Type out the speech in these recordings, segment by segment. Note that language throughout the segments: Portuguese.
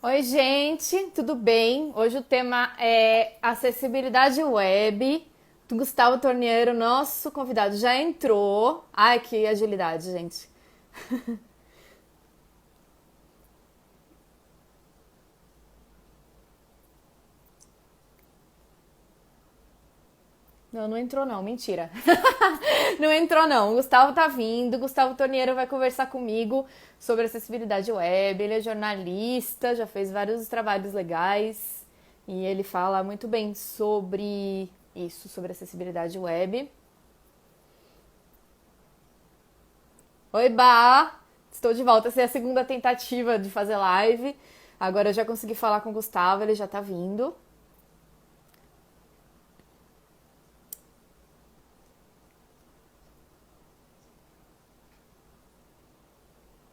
Oi, gente, tudo bem? Hoje o tema é acessibilidade web. O Gustavo Torniero, nosso convidado, já entrou. Ai, que agilidade, gente. Não, não entrou não, mentira. Não entrou não. O Gustavo tá vindo. O Gustavo Torniero vai conversar comigo sobre acessibilidade web. Ele é jornalista, já fez vários trabalhos legais e ele fala muito bem sobre isso, sobre acessibilidade web. Oi, Bá! Estou de volta. Essa é a segunda tentativa de fazer live. Agora eu já consegui falar com o Gustavo, ele já tá vindo.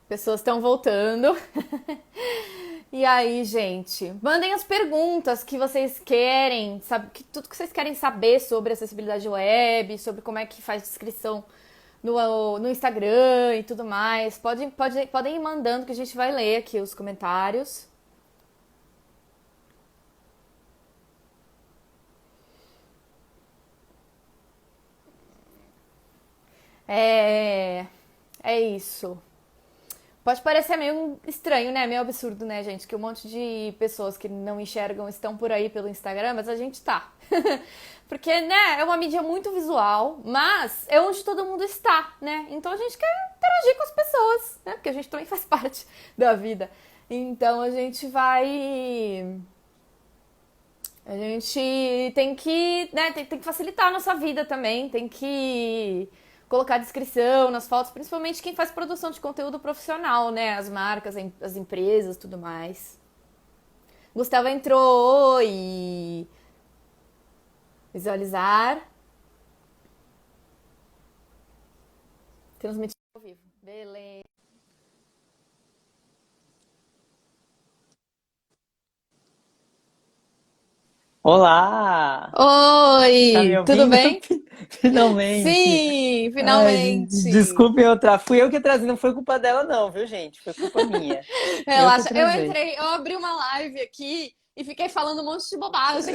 Pessoas estão voltando. E aí, gente, mandem as perguntas que vocês querem, sabe, tudo que vocês querem saber sobre acessibilidade web, sobre como é que faz inscrição no Instagram e tudo mais. Podem ir mandando que a gente vai ler aqui os comentários. É, é isso. Pode parecer meio estranho, né? Meio absurdo, né, gente? Que um monte de pessoas que não enxergam estão por aí pelo Instagram, mas a gente tá. Porque, né, é uma mídia muito visual, mas é onde todo mundo está, né? Então a gente quer interagir com as pessoas, né? Porque a gente também faz parte da vida. Então a gente vai. A gente tem que, né, tem que facilitar a nossa vida também, tem que colocar descrição nas fotos, principalmente quem faz produção de conteúdo profissional, né? As marcas, as empresas, tudo mais. Gustavo entrou e visualizar, transmitir ao vivo. Beleza. Olá! Tá me Oi, tudo ouvindo? bem? Finalmente! Sim, Ai, finalmente. desculpe fui eu que atrasei, não foi culpa dela não, viu, gente? Foi culpa minha. Eu que Relaxa. atrasei. Eu abri uma live aqui e fiquei falando um monte de bobagem.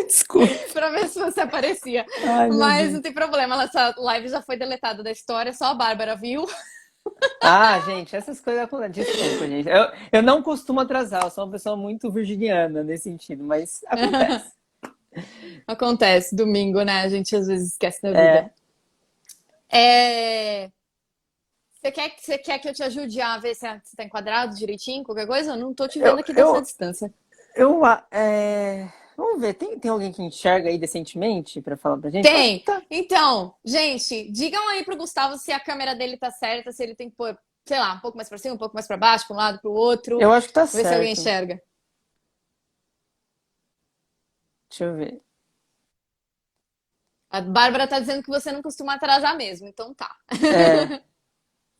Desculpe. Pra ver se você aparecia. Ai, meu Mas não Deus. tem problema, essa live já foi deletada da história, só a Bárbara viu. Ah, gente, essas coisas acontecem. Desculpa, gente. Eu não costumo atrasar, eu sou uma pessoa muito virginiana nesse sentido, mas acontece. Acontece, domingo, né? A gente às vezes esquece da vida. É, É... Você quer que eu te ajude a ver se tá enquadrado direitinho, qualquer coisa? Eu não tô te vendo eu, aqui dessa eu, distância. vamos ver, tem alguém que enxerga aí decentemente pra falar pra gente? Eu acho que Tem! tá. Então, gente, digam aí pro Gustavo se a câmera dele tá certa, se ele tem que pôr, sei lá, um pouco mais pra cima, um pouco mais pra baixo, pra um lado, pro outro. Eu acho que tá Ver se alguém certo. enxerga. Deixa eu ver. A Bárbara tá dizendo que você não costuma atrasar mesmo, então tá. É,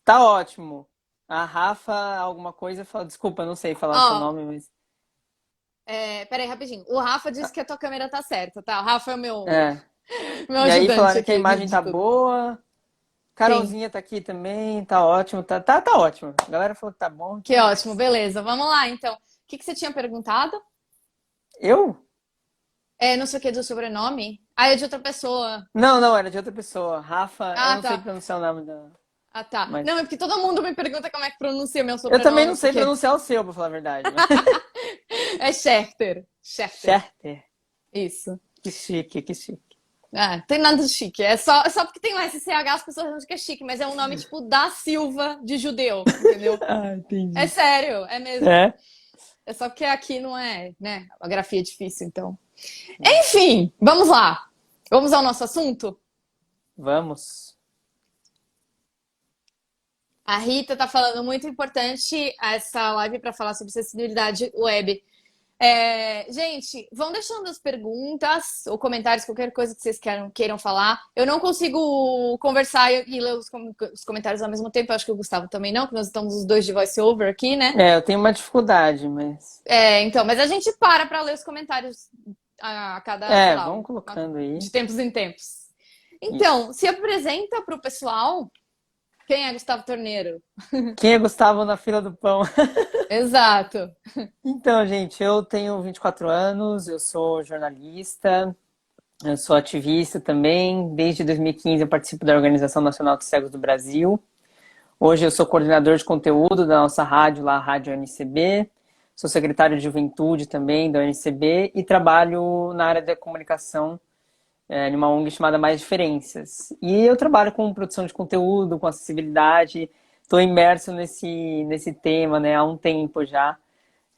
tá ótimo. A Rafa, alguma coisa, fala, desculpa, eu não sei falar seu Ó, nome, mas. peraí, rapidinho. O Rafa disse que a tua câmera tá certa, tá? O Rafa é o É. meu E aí ajudante falaram que a aqui imagem de tá tudo. boa. Sim, Carolzinha tá aqui também, tá ótimo, tá ótimo. A galera falou que tá bom, que então. ótimo, beleza. Vamos lá, então. O que que você tinha perguntado? Eu? É, não sei o que do sobrenome. Ah, é de outra pessoa. Não, não, era de outra pessoa. Rafa, eu Ah, não sei tá. pronunciar o nome da. Ah, tá. Não, é Mas. porque todo mundo me pergunta como é que pronuncia meu Eu também não sobrenome, sei porque pronunciar o seu, pra falar a verdade. é Schechter. Schechter. Schechter. Isso. Que chique, que chique. Ah, tem nada de chique. É só porque tem um SCH as pessoas acham que é chique, mas é um nome tipo da Silva de judeu, entendeu? Ah, É entendi. sério, é mesmo. É? É só porque aqui não é, né? A grafia é difícil, então. Enfim, vamos lá. Vamos ao nosso assunto? Vamos. A Rita tá falando muito importante essa live para falar sobre acessibilidade web. Gente, vão deixando as perguntas ou comentários, qualquer coisa que vocês queiram falar. Eu não consigo conversar e ler os comentários ao mesmo tempo. Eu acho que o Gustavo também não, porque nós estamos os dois de voice over aqui, né? É, eu tenho uma dificuldade, mas. Então, mas a gente para ler os comentários a cada, sei É, lá, vamos colocando aí. de tempos em tempos. Isso. Então, se apresenta para o pessoal. Quem é Gustavo Torneiro? Quem é Gustavo na fila do pão? Exato. Então, gente, eu tenho 24 anos, eu sou jornalista, eu sou ativista também. Desde 2015 eu participo da Organização Nacional de Cegos do Brasil. Hoje eu sou coordenador de conteúdo da nossa rádio, lá, a Rádio UNCB. Sou secretário de Juventude também da UNCB e trabalho na área da comunicação, em uma ONG chamada Mais Diferenças. E eu trabalho com produção de conteúdo, com acessibilidade. Estou imerso nesse tema, né, há um tempo já.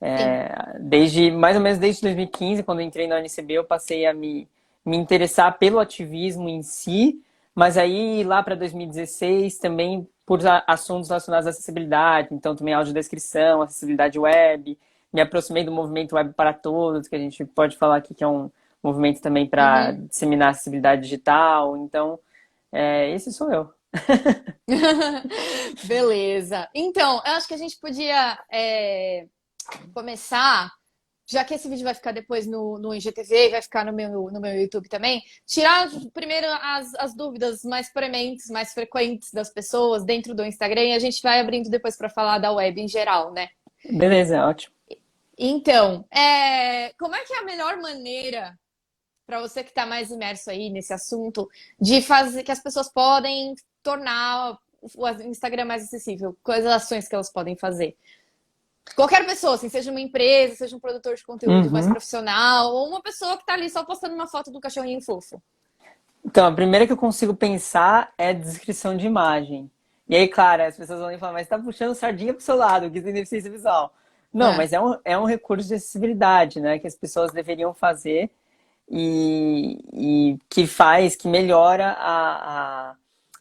Sim. Desde mais ou menos desde 2015, quando eu entrei na UNCB, eu passei a me interessar pelo ativismo em si, mas aí lá para 2016 também por assuntos relacionados à acessibilidade, então também audiodescrição, acessibilidade web, me aproximei do movimento Web para Todos, que a gente pode falar aqui que é um movimento também para Uhum. disseminar acessibilidade digital, então esse sou eu. Beleza. Então, eu acho que a gente podia começar, já que esse vídeo vai ficar depois no IGTV e vai ficar no meu YouTube também, tirar primeiro as dúvidas mais prementes, mais frequentes das pessoas dentro do Instagram e a gente vai abrindo depois para falar da web em geral, né? Beleza, ótimo. Então, como é que é a melhor maneira para você que está mais imerso aí nesse assunto de fazer que as pessoas podem tornar o Instagram mais acessível? Quais as ações que elas podem fazer? Qualquer pessoa, assim, seja uma empresa, seja um produtor de conteúdo mais Uhum. profissional, ou uma pessoa que tá ali só postando uma foto do cachorrinho fofo. Então, a primeira que eu consigo pensar é descrição de imagem. E aí, claro, as pessoas vão falar, mas você tá puxando sardinha pro seu lado, que tem deficiência visual. Não, É, mas é um recurso de acessibilidade, né? Que as pessoas deveriam fazer e que melhora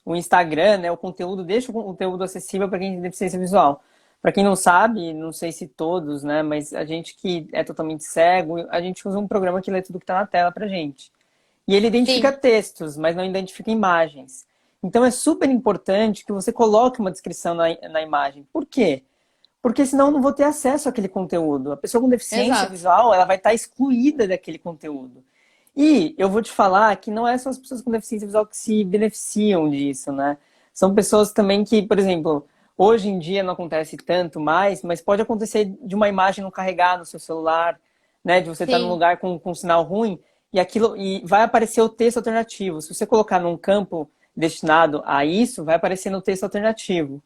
o Instagram, né? O conteúdo, deixa o conteúdo acessível para quem tem deficiência visual. Para quem não sabe, não sei se todos, né? Mas a gente que é totalmente cego, a gente usa um programa que lê tudo que está na tela pra gente. E ele identifica sim, textos, mas não identifica imagens. Então é super importante que você coloque uma descrição na imagem. Por quê? Porque senão eu não vou ter acesso àquele conteúdo. A pessoa com deficiência exato. visual, ela vai estar excluída daquele conteúdo. E eu vou te falar que não é só as pessoas com deficiência visual que se beneficiam disso, né? São pessoas também que, por exemplo, hoje em dia não acontece tanto mais, mas pode acontecer de uma imagem não carregar no seu celular, né? De você estar num Sim, lugar com um sinal ruim e vai aparecer o texto alternativo. Se você colocar num campo destinado a isso, vai aparecer no texto alternativo.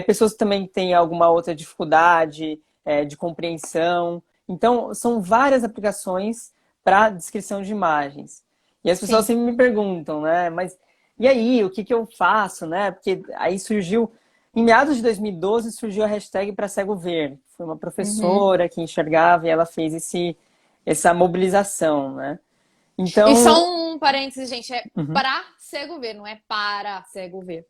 Pessoas que também têm alguma outra dificuldade de compreensão. Então, são várias aplicações para descrição de imagens. E as pessoas sim. sempre me perguntam, né? Mas e aí, o que que eu faço, né? Porque aí surgiu, em meados de 2012, surgiu a hashtag para cego ver. Foi uma Uhum. professora que enxergava e ela fez essa mobilização, né? E só Então, um parênteses, gente, é uhum, pra cego ver, não é para cego ver.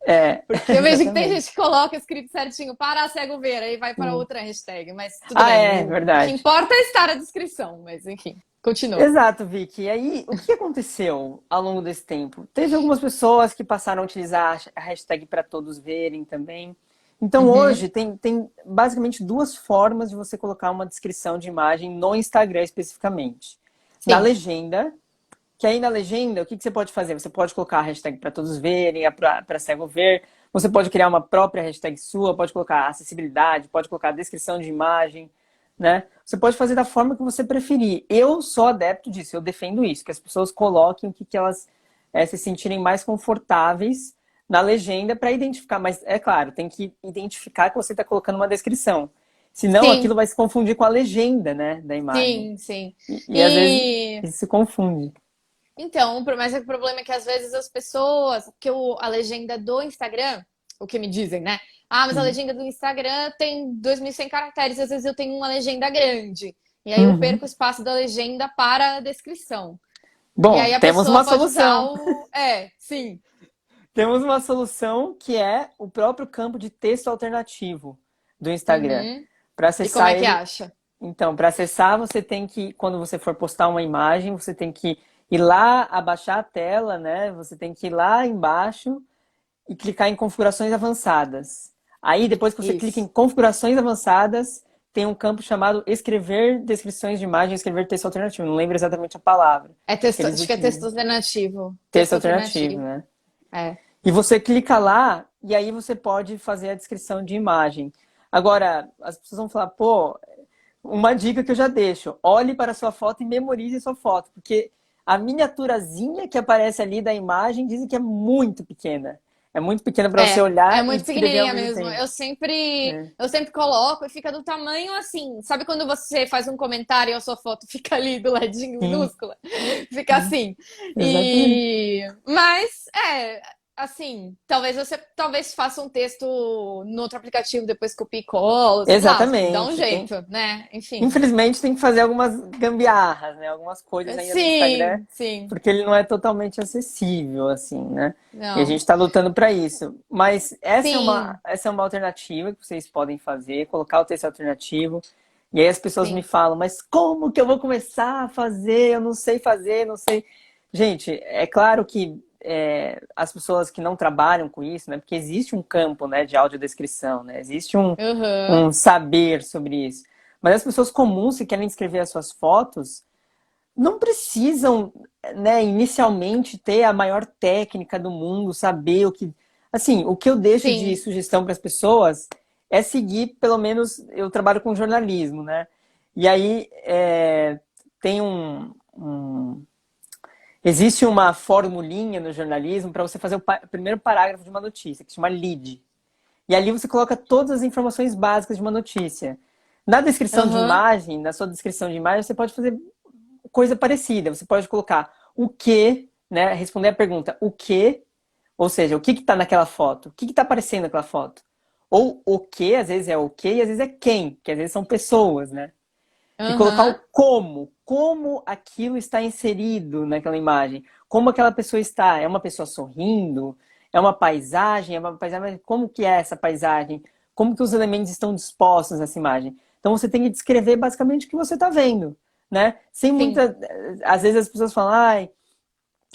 Porque eu vejo que tem gente exatamente. que coloca escrito certinho, para cego ver, aí vai para Sim. outra hashtag, mas tudo Ah, bem. é, O que verdade. importa é estar a descrição, mas enfim, continua. Exato, Vicky. E aí, o que aconteceu ao longo desse tempo? Teve algumas pessoas que passaram a utilizar a hashtag para todos verem também. Então, Uhum. hoje, tem basicamente duas formas de você colocar uma descrição de imagem no Instagram especificamente. Na Sim, legenda, que aí na legenda, o que você pode fazer? Você pode colocar a hashtag para todos verem, para cego ver. Você pode criar uma própria hashtag sua, pode colocar acessibilidade, pode colocar descrição de imagem, né? Você pode fazer da forma que você preferir. Eu sou adepto disso, eu defendo isso, que as pessoas coloquem o que elas se sentirem mais confortáveis na legenda para identificar. Mas, é claro, tem que identificar que você está colocando uma descrição. Senão, sim, aquilo vai se confundir com a legenda, né, da imagem. sim, sim. E às vezes E isso se confunde. então, mas o problema é que às vezes as pessoas, que a legenda do Instagram, o que me dizem, né? Ah, mas a Uhum. legenda do Instagram tem 2.100 caracteres, às vezes eu tenho uma legenda grande. E aí eu Uhum. perco o espaço da legenda para a descrição. E Bom, aí a temos pessoa uma pode usar solução. o. Sim. Temos uma solução que é o próprio campo de texto alternativo do Instagram. Uhum. Para E como acessar é que ele, acha? então, para acessar, você tem que, quando você for postar uma imagem, você tem que ir lá, abaixar a tela, né? Você tem que ir lá embaixo e clicar em configurações avançadas. Aí, depois que você clica em Isso. configurações avançadas, tem um campo chamado escrever descrições de imagem, escrever texto alternativo. Não lembro exatamente a palavra É que texto, eles acho que é texto utilizam. alternativo. Texto Texto alternativo, alternativo. né? É. E você clica lá e aí você pode fazer a descrição de imagem. Agora, as pessoas vão falar, pô, uma dica que eu já deixo, olhe para a sua foto e memorize a sua foto, porque a miniaturazinha que aparece ali da imagem dizem que é muito pequena. É muito pequena para você É olhar e muito descrever ao pequenininha mesmo mesmo. tempo. É. Eu sempre coloco e fica do tamanho assim. Sabe quando você faz um comentário e a sua foto fica ali do ladinho Sim, minúscula? Fica sim, assim. exatamente. Mas assim, talvez faça um texto no outro aplicativo depois copie e cola, sei lá, dá um Exatamente. jeito, né? Enfim. Infelizmente tem que fazer algumas gambiarras, né? Algumas coisas ainda no Instagram, Sim, sim. porque ele não é totalmente acessível, assim, né? E a gente Não. está lutando para isso. Mas Sim, essa é uma alternativa que vocês podem fazer, colocar o texto alternativo. E aí as pessoas me sim. falam, mas como que eu vou começar a fazer? Eu não sei fazer, não sei. Gente, é claro que as pessoas que não trabalham com isso, né? Porque existe um campo, né, de audiodescrição, né? Existe Aham. um saber sobre isso. Mas as pessoas comuns que querem escrever as suas fotos não precisam, né, inicialmente ter a maior técnica do mundo, saber o que. Assim, o que eu deixo de Sim. sugestão para as pessoas é seguir, pelo menos, eu trabalho com jornalismo, né? E aí tem existe uma formulinha no jornalismo para você fazer o primeiro parágrafo de uma notícia, que se chama lead. E ali você coloca todas as informações básicas de uma notícia. Na descrição de Aham. imagem, na sua descrição de imagem, você pode fazer coisa parecida. Você pode colocar o que, né? Responder a pergunta o que, ou seja, o que está naquela foto? O que está aparecendo naquela foto? Ou o que, às vezes é o que e às vezes é quem, que às vezes são pessoas, né? E colocar Aham. o como aquilo está inserido naquela imagem, como aquela pessoa está, é uma pessoa sorrindo, é uma paisagem, como que é essa paisagem, como que os elementos estão dispostos nessa imagem. Então você tem que descrever basicamente o que você está vendo, né? Sem Sim. muita, às vezes as pessoas falam, ai,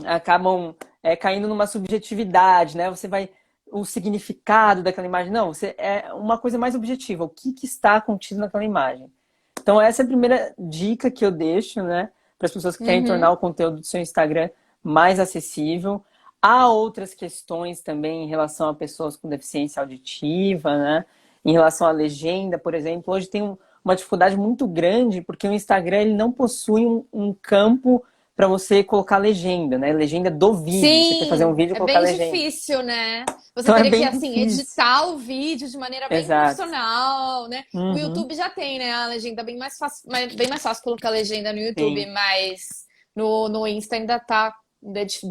acabam caindo numa subjetividade, né? Você vai o significado daquela imagem, não, você é uma coisa mais objetiva, o que que está contido naquela imagem. Então, essa é a primeira dica que eu deixo, né, para as pessoas que querem tornar Uhum. o conteúdo do seu Instagram mais acessível. Há outras questões também em relação a pessoas com deficiência auditiva, né? Em relação à legenda, por exemplo. Hoje tem uma dificuldade muito grande porque o Instagram ele não possui um campo para você colocar legenda, né? Legenda do vídeo. Você quer fazer um Sim, vídeo e é colocar bem legenda. difícil, né? Você Então é teria que, bem assim, difícil. editar o vídeo de maneira bem Exato. profissional, né? O Uhum. YouTube já tem, né? A legenda bem mais fácil, bem mais fácil colocar legenda no YouTube, Sim. mas no Insta ainda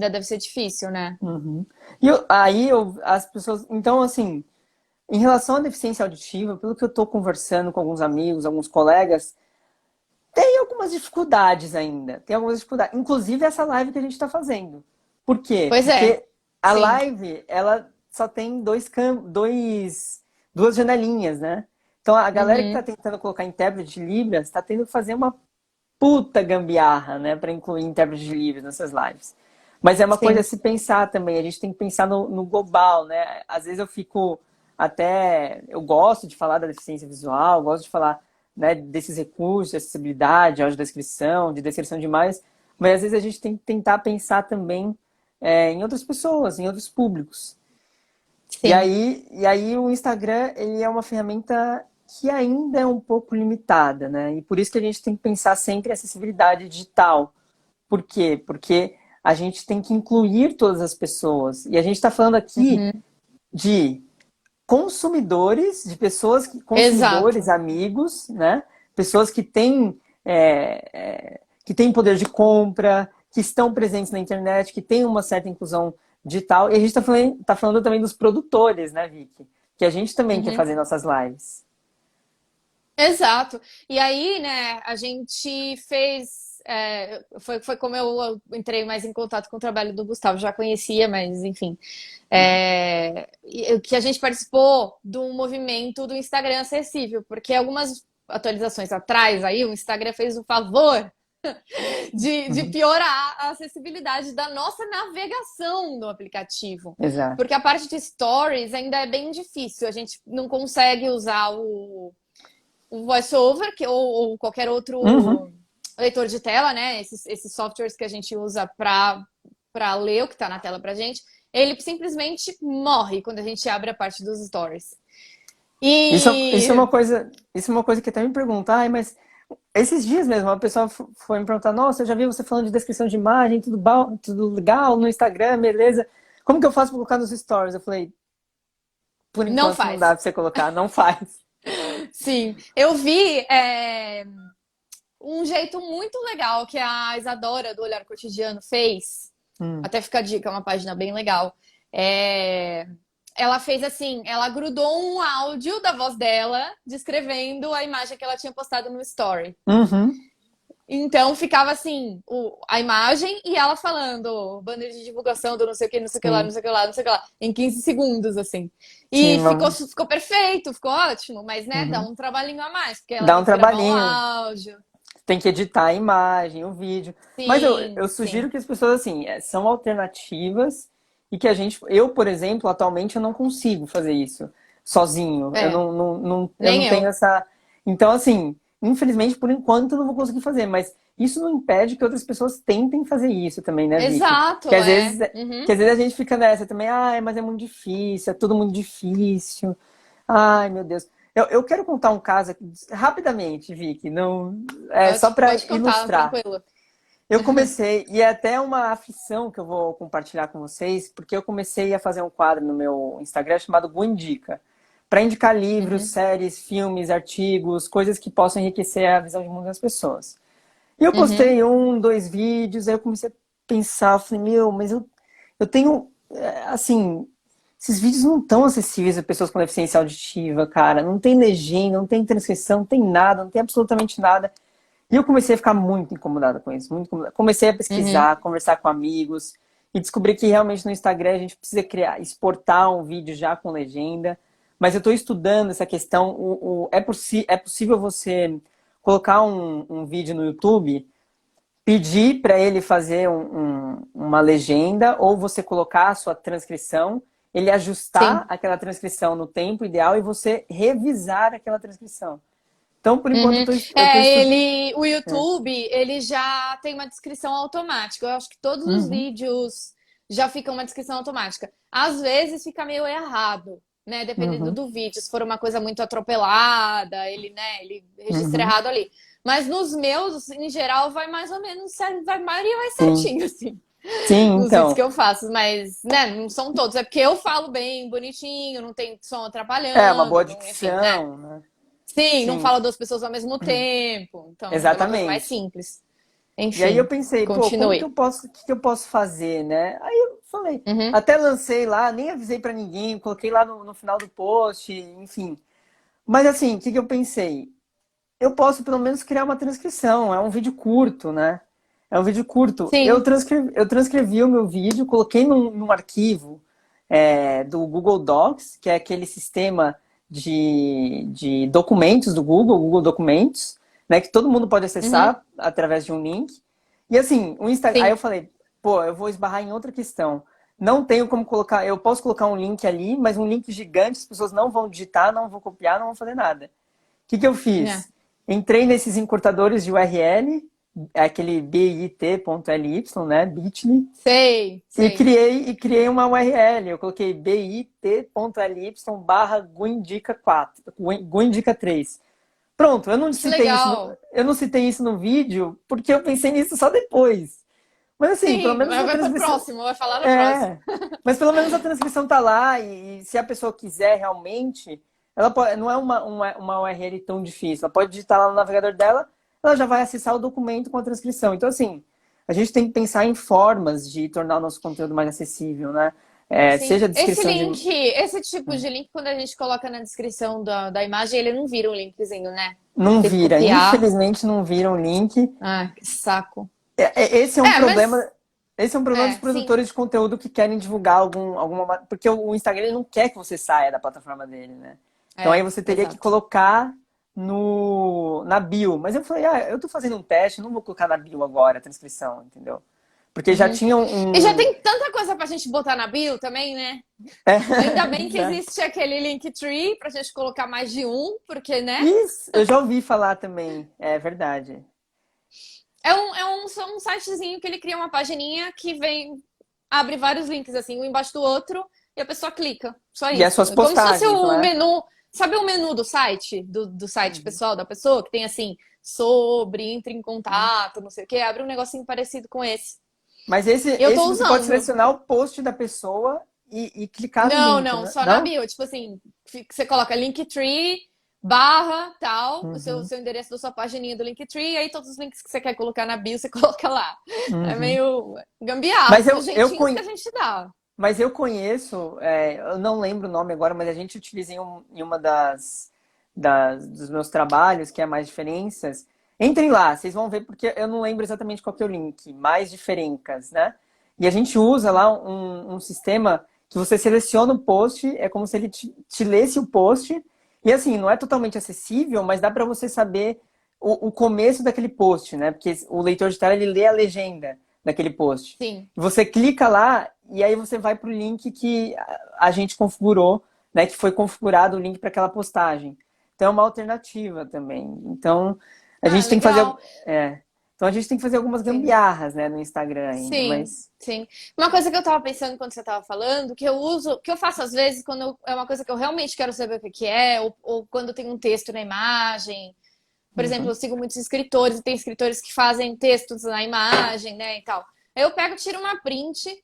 deve ser difícil, né? Uhum. As pessoas. Então, assim, em relação à deficiência auditiva, pelo que eu estou conversando com alguns amigos, alguns colegas, tem algumas dificuldades ainda. Tem algumas dificuldades. Inclusive essa live que a gente está fazendo. Por quê? Pois é, Porque a sim. live, ela só tem duas janelinhas, né? Então a galera que está Uhum, tentando colocar intérprete de Libras está tendo que fazer uma puta gambiarra, né, para incluir intérprete de Libras nessas lives. Mas é uma coisa a sim. se pensar também. A gente tem que pensar no global, né? Às vezes eu fico eu gosto de falar da deficiência visual, gosto de falar, né, desses recursos, de acessibilidade, audiodescrição, de descrição de imagens, mas às vezes a gente tem que tentar pensar também em outras pessoas, em outros públicos. Sim. E aí o Instagram, ele é uma ferramenta que ainda é um pouco limitada, né? E por isso que a gente tem que pensar sempre em acessibilidade digital. Por quê? Porque a gente tem que incluir todas as pessoas. E a gente está falando aqui Uhum. de consumidores, de pessoas, consumidores, Exato. amigos, né? Pessoas que têm poder de compra, que estão presentes na internet, que têm uma certa inclusão digital. E a gente tá falando também dos produtores, né, Vicky? Que a gente também quer Uhum. fazer nossas lives. Exato. E aí, né, a gente fez. Foi como eu entrei mais em contato com o trabalho do Gustavo, já conhecia, mas enfim. Que a gente participou do movimento do Instagram acessível, porque algumas atualizações atrás aí, o Instagram fez o favor de Uhum. piorar a acessibilidade da nossa navegação no aplicativo. Exato. Porque a parte de stories ainda é bem difícil, a gente não consegue usar o VoiceOver ou qualquer Uhum. outro leitor de tela, né? Esses softwares que a gente usa para ler o que está na tela para gente, ele simplesmente morre quando a gente abre a parte dos stories. Isso E é uma coisa que até me pergunta, ai, mas esses dias mesmo, uma pessoa foi me perguntar, nossa, eu já vi você falando de descrição de imagem, tudo legal no Instagram, beleza. Como que eu faço pra colocar nos stories? Eu falei, por não enquanto não dá faz. pra você colocar, não faz. Sim, eu vi um jeito muito legal que a Isadora do Olhar Cotidiano fez. Hum. Até fica a dica, é uma página bem legal. É, ela fez assim, ela grudou um áudio da voz dela descrevendo a imagem que ela tinha postado no story. Uhum. Então ficava assim, a imagem e ela falando, banner de divulgação do não sei o que, não sei o que lá, não Sim, sei o que lá, não sei o que lá, em 15 segundos, assim. sim, E ficou perfeito, ficou ótimo, mas né, dá uhum. um trabalhinho a mais, porque ela Dá tem um que gravar um trabalhinho, áudio. tem que editar a imagem, o vídeo. Mas Sim, eu sim. sugiro que as pessoas, assim, são alternativas e que a gente, eu, por exemplo, atualmente eu não consigo fazer isso sozinho. É, Eu nem não tenho eu. essa. Então, assim, infelizmente, por enquanto, eu não vou conseguir fazer, mas isso não impede que outras pessoas tentem fazer isso também, né, Vicky? Que Exato, às é. vezes, Uhum. que às vezes a gente fica nessa também, ai, mas é muito difícil, é tudo muito difícil. Ai, meu Deus. Eu quero contar um caso aqui, rapidamente, Vicky, não, é só para Pode contar, ilustrar. tranquilo. Eu comecei, e é até uma aflição que eu vou compartilhar com vocês, porque eu comecei a fazer um quadro no meu Instagram chamado Gu Indica, para indicar livros, Uhum. séries, filmes, artigos, coisas que possam enriquecer a visão de mundo das pessoas. E eu Uhum. postei um, dois vídeos, aí eu comecei a pensar, eu falei, meu, mas eu tenho, assim, esses vídeos não estão acessíveis a pessoas com deficiência auditiva, cara. Não tem legenda, não tem transcrição, não tem nada, não tem absolutamente nada. E eu comecei a ficar muito incomodada com isso, muito incomodada. Comecei a Uhum. pesquisar, conversar com amigos e descobri que realmente no Instagram a gente precisa criar, exportar um vídeo já com legenda. Mas eu estou estudando essa questão. É possível você colocar um vídeo no YouTube, pedir para ele fazer uma legenda ou você colocar a sua transcrição, ele ajustar Sim. aquela transcrição no tempo ideal e você revisar aquela transcrição. Então, por enquanto, Uhum. eu tô estudando. O YouTube, ele já tem uma descrição automática. Eu acho que todos os Uhum, vídeos já ficam uma descrição automática. Às vezes fica meio errado, né? Dependendo uhum, do vídeo. Se for uma coisa muito atropelada, ele registra uhum. errado ali. Mas nos meus, em geral, vai mais ou menos, vai, a maioria vai Sim, certinho, assim. sim, Nos vídeos que então. eu faço, mas, né, não são todos. É porque eu falo bem, bonitinho, não tem som É uma boa atrapalhando, enfim, né? dicção, né? Sim, não Sim, fala duas pessoas ao mesmo tempo. Então, é uma coisa mais exatamente. simples. E aí eu Enfim, pensei, pô, continue. o que que eu posso fazer, né? Aí eu falei, Uhum, até lancei lá, nem avisei pra ninguém, coloquei lá no final do post, enfim. Mas assim, o que que eu pensei? Eu posso pelo menos criar uma transcrição, é um vídeo curto, né? É um vídeo curto. sim. Eu transcrevi o meu vídeo, coloquei num arquivo do Google Docs, que é aquele sistema de documentos do Google, Google Documentos, né, que todo mundo pode Uhum, acessar através de um link. E assim, o Instagram. Aí eu sim. falei, pô, eu vou esbarrar em outra questão. Não tenho como colocar, eu posso colocar um link ali, mas um link gigante, as pessoas não vão digitar, não vão copiar, não vão fazer nada. O que eu É. fiz? Entrei nesses encurtadores de URL, aquele bit.ly, né, Bitly, Sei, sei. e criei uma URL. Eu coloquei bit.ly barra guindica 4, guindica 3. Pronto, Que legal. eu não citei isso no vídeo porque eu pensei nisso só depois. Mas assim, pelo Sim, menos a vai pro transcrição. próximo, vai falar no próximo. É, mas pelo menos a transcrição tá lá e se a pessoa quiser realmente, ela pode, não é uma URL tão difícil. Ela pode digitar lá no navegador dela, ela já vai acessar o documento com a transcrição. Então, assim, a gente tem que pensar em formas de tornar o nosso conteúdo mais acessível, né? Sim. Seja a Esse descrição de. link, esse tipo de link, quando a gente coloca na descrição da imagem, ele não vira um linkzinho, né? Não Tem que vira, copiar. infelizmente não vira um link. Ah, que saco. Esse é um É, problema. mas. Esse é um problema dos Sim. produtores de conteúdo que querem divulgar alguma. Porque o Instagram ele não quer que você saia da plataforma dele, né? Então aí É, você teria que exato. colocar na bio. Mas eu falei, eu tô fazendo um teste, não vou colocar na bio agora a transcrição, entendeu? Porque já Uhum. tinha E já um. tem tanta coisa pra gente botar na bio também, né? É, Ainda bem que exato. existe aquele Linktree pra gente colocar mais de um, porque, né? Isso, eu já ouvi falar também, é verdade. Só um sitezinho que ele cria uma pagininha que vem abre vários links, assim, um embaixo do outro, e a pessoa clica. Só E as isso. suas Como se fosse postagens, não o é? menu. Sabe o menu do site? Do site Uhum. pessoal da pessoa? Que tem assim, sobre, entre em contato, não sei o quê. Abre um negocinho parecido com esse. Mas esse, Eu esse tô você pode usando. selecionar o post da pessoa e clicar no Não, link, não, né? só na Não? bio. Tipo assim, você coloca Linktree, barra, tal, o seu, Uhum, seu endereço da sua pagininha do Linktree, e aí todos os links que você quer colocar na bio, você coloca lá. É uhum. meio gambiarra, Mas são eu, os eu, jeitinhos que conhe- a gente dá. mas eu conheço, eu não lembro o nome agora, mas a gente utiliza em uma dos meus trabalhos, que é Mais Diferenças. Entrem lá, vocês vão ver, porque eu não lembro exatamente qual que é o link. Mais Diferencas, né? E a gente usa lá um sistema que você seleciona o post, é como se ele te lesse o post. E assim, não é totalmente acessível, mas dá para você saber o começo daquele post, né? Porque o leitor de tela, ele lê a legenda daquele post. Sim. Você clica lá e aí você vai para o link que a gente configurou, né? Que foi configurado o link para aquela postagem. Então é uma alternativa também. Então a Ah, gente tem que fazer, legal. então a gente tem que fazer algumas Sim. gambiarras, né, no Instagram ainda, Sim, mas sim. Uma coisa que eu tava pensando quando você tava falando, que eu uso, que eu faço às vezes quando é uma coisa que eu realmente quero saber o que que é, ou quando tem um texto na imagem. Por exemplo, uhum, eu sigo muitos escritores e tem escritores que fazem textos na imagem, né, e tal. Aí eu pego, tiro uma print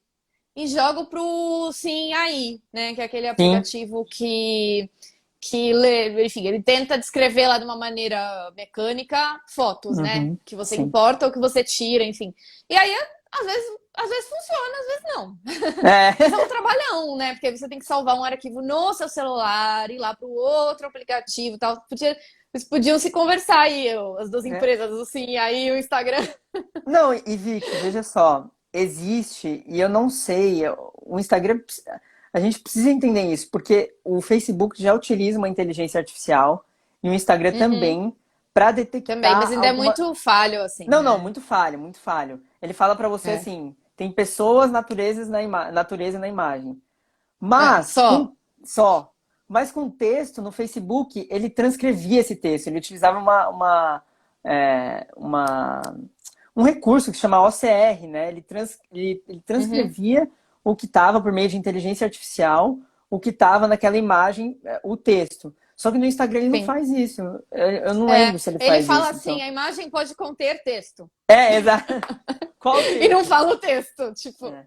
e jogo pro Sim Aí, né, que é aquele sim, aplicativo que lê, enfim, ele tenta descrever lá de uma maneira mecânica fotos, né? uhum, Que você sim. importa ou que você tira, enfim. E aí, às vezes funciona, às vezes não. É, Mas é um trabalhão, né? Porque você tem que salvar um arquivo no seu celular, ir lá para o outro aplicativo e tal. Eles podiam se conversar aí, as duas é. empresas, assim, aí o Instagram. Não, e Vicky, veja só, existe, e eu não sei, o Instagram, a gente precisa entender isso, porque o Facebook já utiliza uma inteligência artificial e o Instagram Uhum, também para também, mas detectar ainda é alguma. muito falho, assim, Não, não, né? muito falho, muito falho. Ele fala para você É. assim, tem pessoas, natureza na imagem. Mas Só. com só, mas com texto no Facebook, ele transcrevia esse texto, ele utilizava uma um recurso que se chama OCR, né? Ele Uhum, transcrevia o que estava por meio de inteligência artificial, o que estava naquela imagem, o texto. Só que no Instagram ele não sim. faz isso. Eu não É, lembro se ele ele faz fala isso, assim, então. a imagem pode conter texto. Exato. Qual E não texto? fala o texto, tipo. É.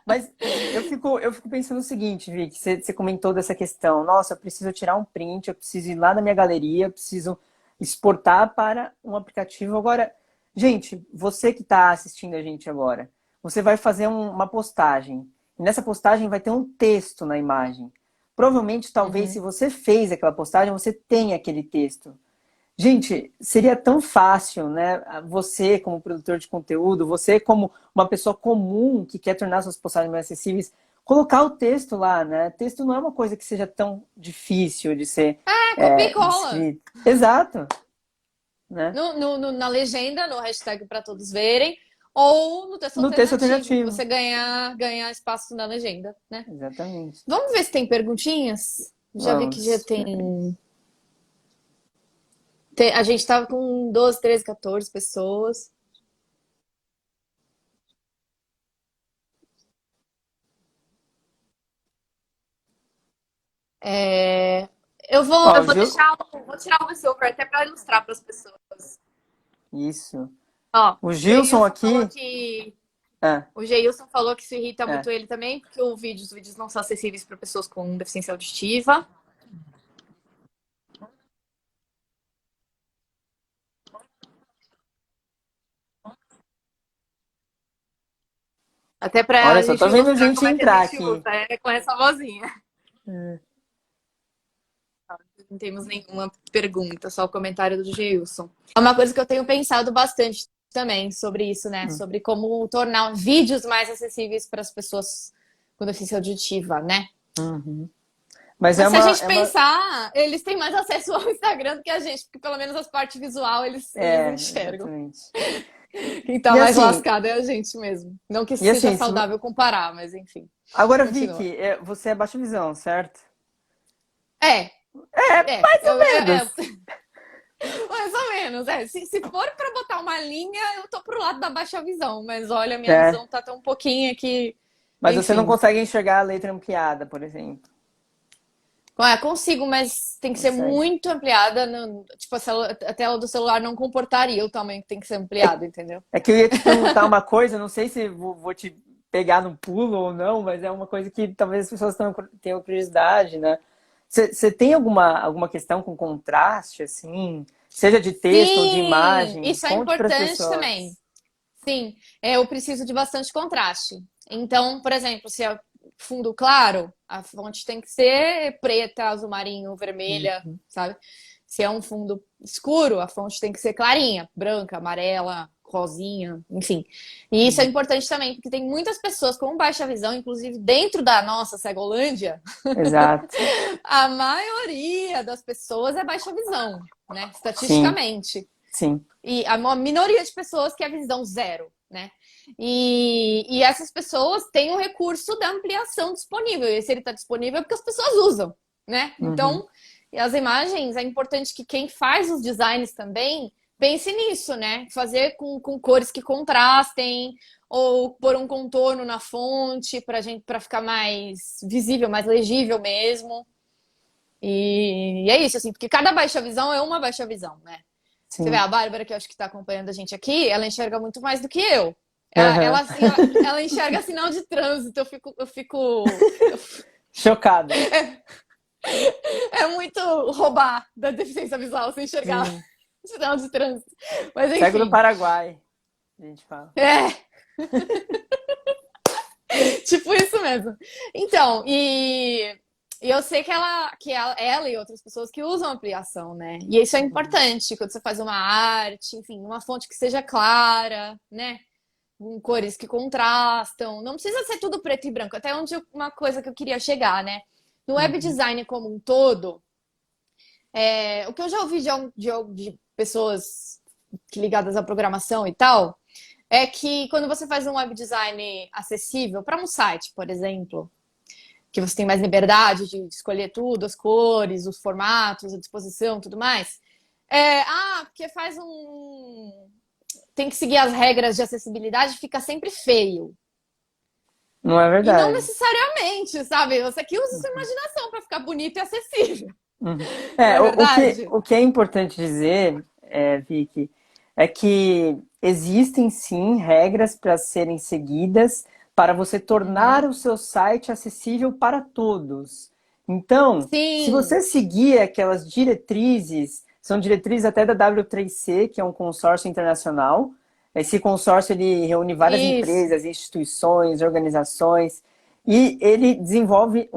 Mas eu fico pensando o seguinte, Vicky, você comentou dessa questão. Nossa, eu preciso tirar um print, eu preciso ir lá na minha galeria, eu preciso exportar para um aplicativo. Agora, gente, você que está assistindo a gente agora, você vai fazer uma postagem. E nessa postagem vai ter um texto na imagem. Provavelmente, talvez, se Uhum. você fez aquela postagem, você tem aquele texto. Gente, seria tão fácil, né? Você, como produtor de conteúdo, você, como uma pessoa comum que quer tornar suas postagens mais acessíveis, colocar o texto lá, né? Texto não é uma coisa que seja tão difícil de ser É, copia e cola. descrito. Exato, né? Na legenda, no hashtag para todos verem, ou no texto No texto alternativo, que alternativo. você ganha espaço na legenda, né? Exatamente. Vamos ver se tem perguntinhas? Já vi que já Vamos. a gente tava com 12, 13, 14 pessoas. É, eu Ó, vou deixar, vou tirar o VoiceOver até para ilustrar para as pessoas. isso. Ó, O Gilson aqui. É, O Geilson falou que isso irrita é. muito ele também, porque os vídeos não são acessíveis para pessoas com deficiência auditiva. Até para Olha a só, gente tô vendo ilustrar gente como é que a entrar gente aqui. usa, com essa vozinha. É. Não temos nenhuma pergunta, só o comentário do Geilson. É uma coisa que eu tenho pensado bastante também sobre isso, né? Hum. Sobre como tornar vídeos mais acessíveis para as pessoas com deficiência auditiva, né? Uhum. Mas Mas se a gente pensar, eles têm mais acesso ao Instagram do que a gente, porque pelo menos as partes visual eles enxergam. exatamente. Quem tá E mais assim, lascado é a gente mesmo. Não que e seja assim, saudável comparar, mas enfim. agora, Continua. Vicky, você é baixa visão, certo? É, Mais ou é, menos. mais ou menos. É. Se for pra botar uma linha, eu tô pro lado da baixa visão. Mas olha, minha É, visão tá tão pouquinho aqui. Mas você não Enfim. consegue enxergar a letra ampliada, por exemplo. Consigo, mas tem que ser Consegue. muito ampliada. Tipo, a tela do celular não comportaria o tamanho que tem que ser ampliado, entendeu? É que eu ia te perguntar uma coisa, não sei se vou te pegar no pulo ou não, mas é uma coisa que talvez as pessoas tenham curiosidade, né? Você tem alguma questão com contraste, assim? Seja de texto ou de Sim, imagem? isso é Conte para as importante também. pessoas. Sim, eu preciso de bastante contraste. Então, por exemplo, se é fundo claro, a fonte tem que ser preta, azul marinho, vermelha, Uhum. sabe? Se é um fundo escuro, a fonte tem que ser clarinha, branca, amarela, rosinha, enfim. E isso é Uhum. importante também, porque tem muitas pessoas com baixa visão, inclusive dentro da nossa Cegolândia, Exato. a maioria das pessoas é baixa visão, né? Sim, Estatisticamente. sim. E a minoria de pessoas que é visão zero, né? E essas pessoas têm o recurso da ampliação disponível. E se ele está disponível é porque as pessoas usam, né? Uhum. Então, as imagens, é importante que quem faz os designs também pense nisso, né? Fazer com cores que contrastem, ou pôr um contorno na fonte para ficar mais visível, mais legível mesmo. E é isso, assim, porque cada baixa visão é uma baixa visão, né? Você vê Sim. a Bárbara, que eu acho que está acompanhando a gente aqui, ela enxerga muito mais do que eu. Aham. Assim, ela enxerga sinal de trânsito. Chocada. É muito roubar da deficiência visual você enxergar Sim. sinal de trânsito. Mas Cego do enfim, Paraguai, a gente fala. é tipo isso mesmo. Então, e eu sei ela e outras pessoas que usam ampliação, né? E isso é Uhum. importante quando você faz uma arte, enfim, uma fonte que seja clara, né? Com cores que contrastam. Não precisa ser tudo preto e branco. Até onde uma coisa que eu queria chegar, né? No web Uhum. design como um todo, o que eu já ouvi de pessoas ligadas à programação e tal, é que quando você faz um web design acessível para um site, por exemplo, que você tem mais liberdade de escolher tudo, as cores, os formatos, a disposição, tudo mais. Porque faz um. Tem que seguir as regras de acessibilidade, fica sempre feio. Não é E não verdade. necessariamente, sabe? Você que usa sua imaginação para ficar bonito e acessível. Uhum. Não É, é o que, verdade? o que é importante dizer, Vicky, é que existem sim regras para serem seguidas para você tornar Uhum. o seu site acessível para todos. Então, se Sim, você seguir aquelas diretrizes, são diretrizes até da W3C, que é um consórcio internacional. Esse consórcio ele reúne várias isso. empresas, instituições, organizações, e ele desenvolve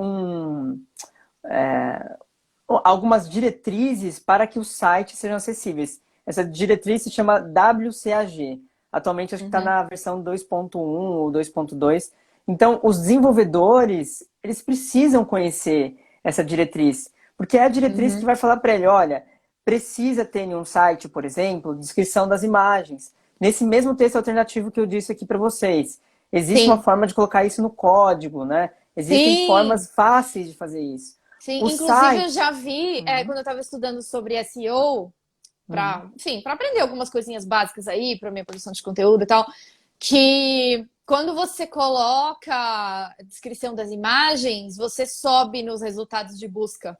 algumas diretrizes para que os sites sejam acessíveis. Essa diretriz se chama WCAG. Atualmente acho que está Uhum. na versão 2.1 ou 2.2. Então, os desenvolvedores, eles precisam conhecer essa diretriz, porque é a diretriz que Uhum. vai falar para ele, olha, precisa ter em um site, por exemplo, descrição das imagens. Nesse mesmo texto alternativo que eu disse aqui para vocês, existe uma Sim, forma de colocar isso no código, né? Existem sim, formas fáceis de fazer isso. sim. O Inclusive, eu site. já vi, Uhum, quando eu estava estudando sobre SEO, uhum, enfim, para aprender algumas coisinhas básicas aí, para minha produção de conteúdo e tal, que quando você coloca a descrição das imagens, você sobe nos resultados de busca.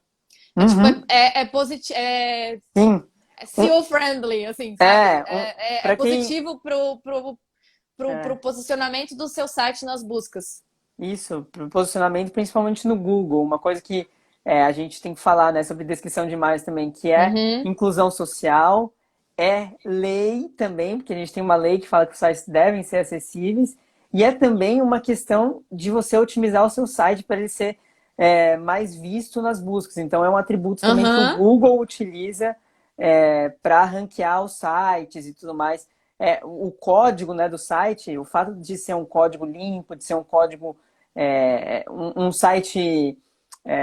É tipo, uhum, é sim. Um, SEO friendly, assim, sabe? É para quem. positivo pro posicionamento do seu site nas buscas. Isso, pro posicionamento, principalmente no Google. Uma coisa que a gente tem que falar, né, sobre descrição de imagens também, que é Uhum, inclusão social, é lei também, porque a gente tem uma lei que fala que os sites devem ser acessíveis, e é também uma questão de você otimizar o seu site para ele ser mais visto nas buscas. Então, é um atributo também que o aham, Google utiliza para ranquear os sites e tudo mais. O código, né, do site, o fato de ser um código limpo, de ser um código um site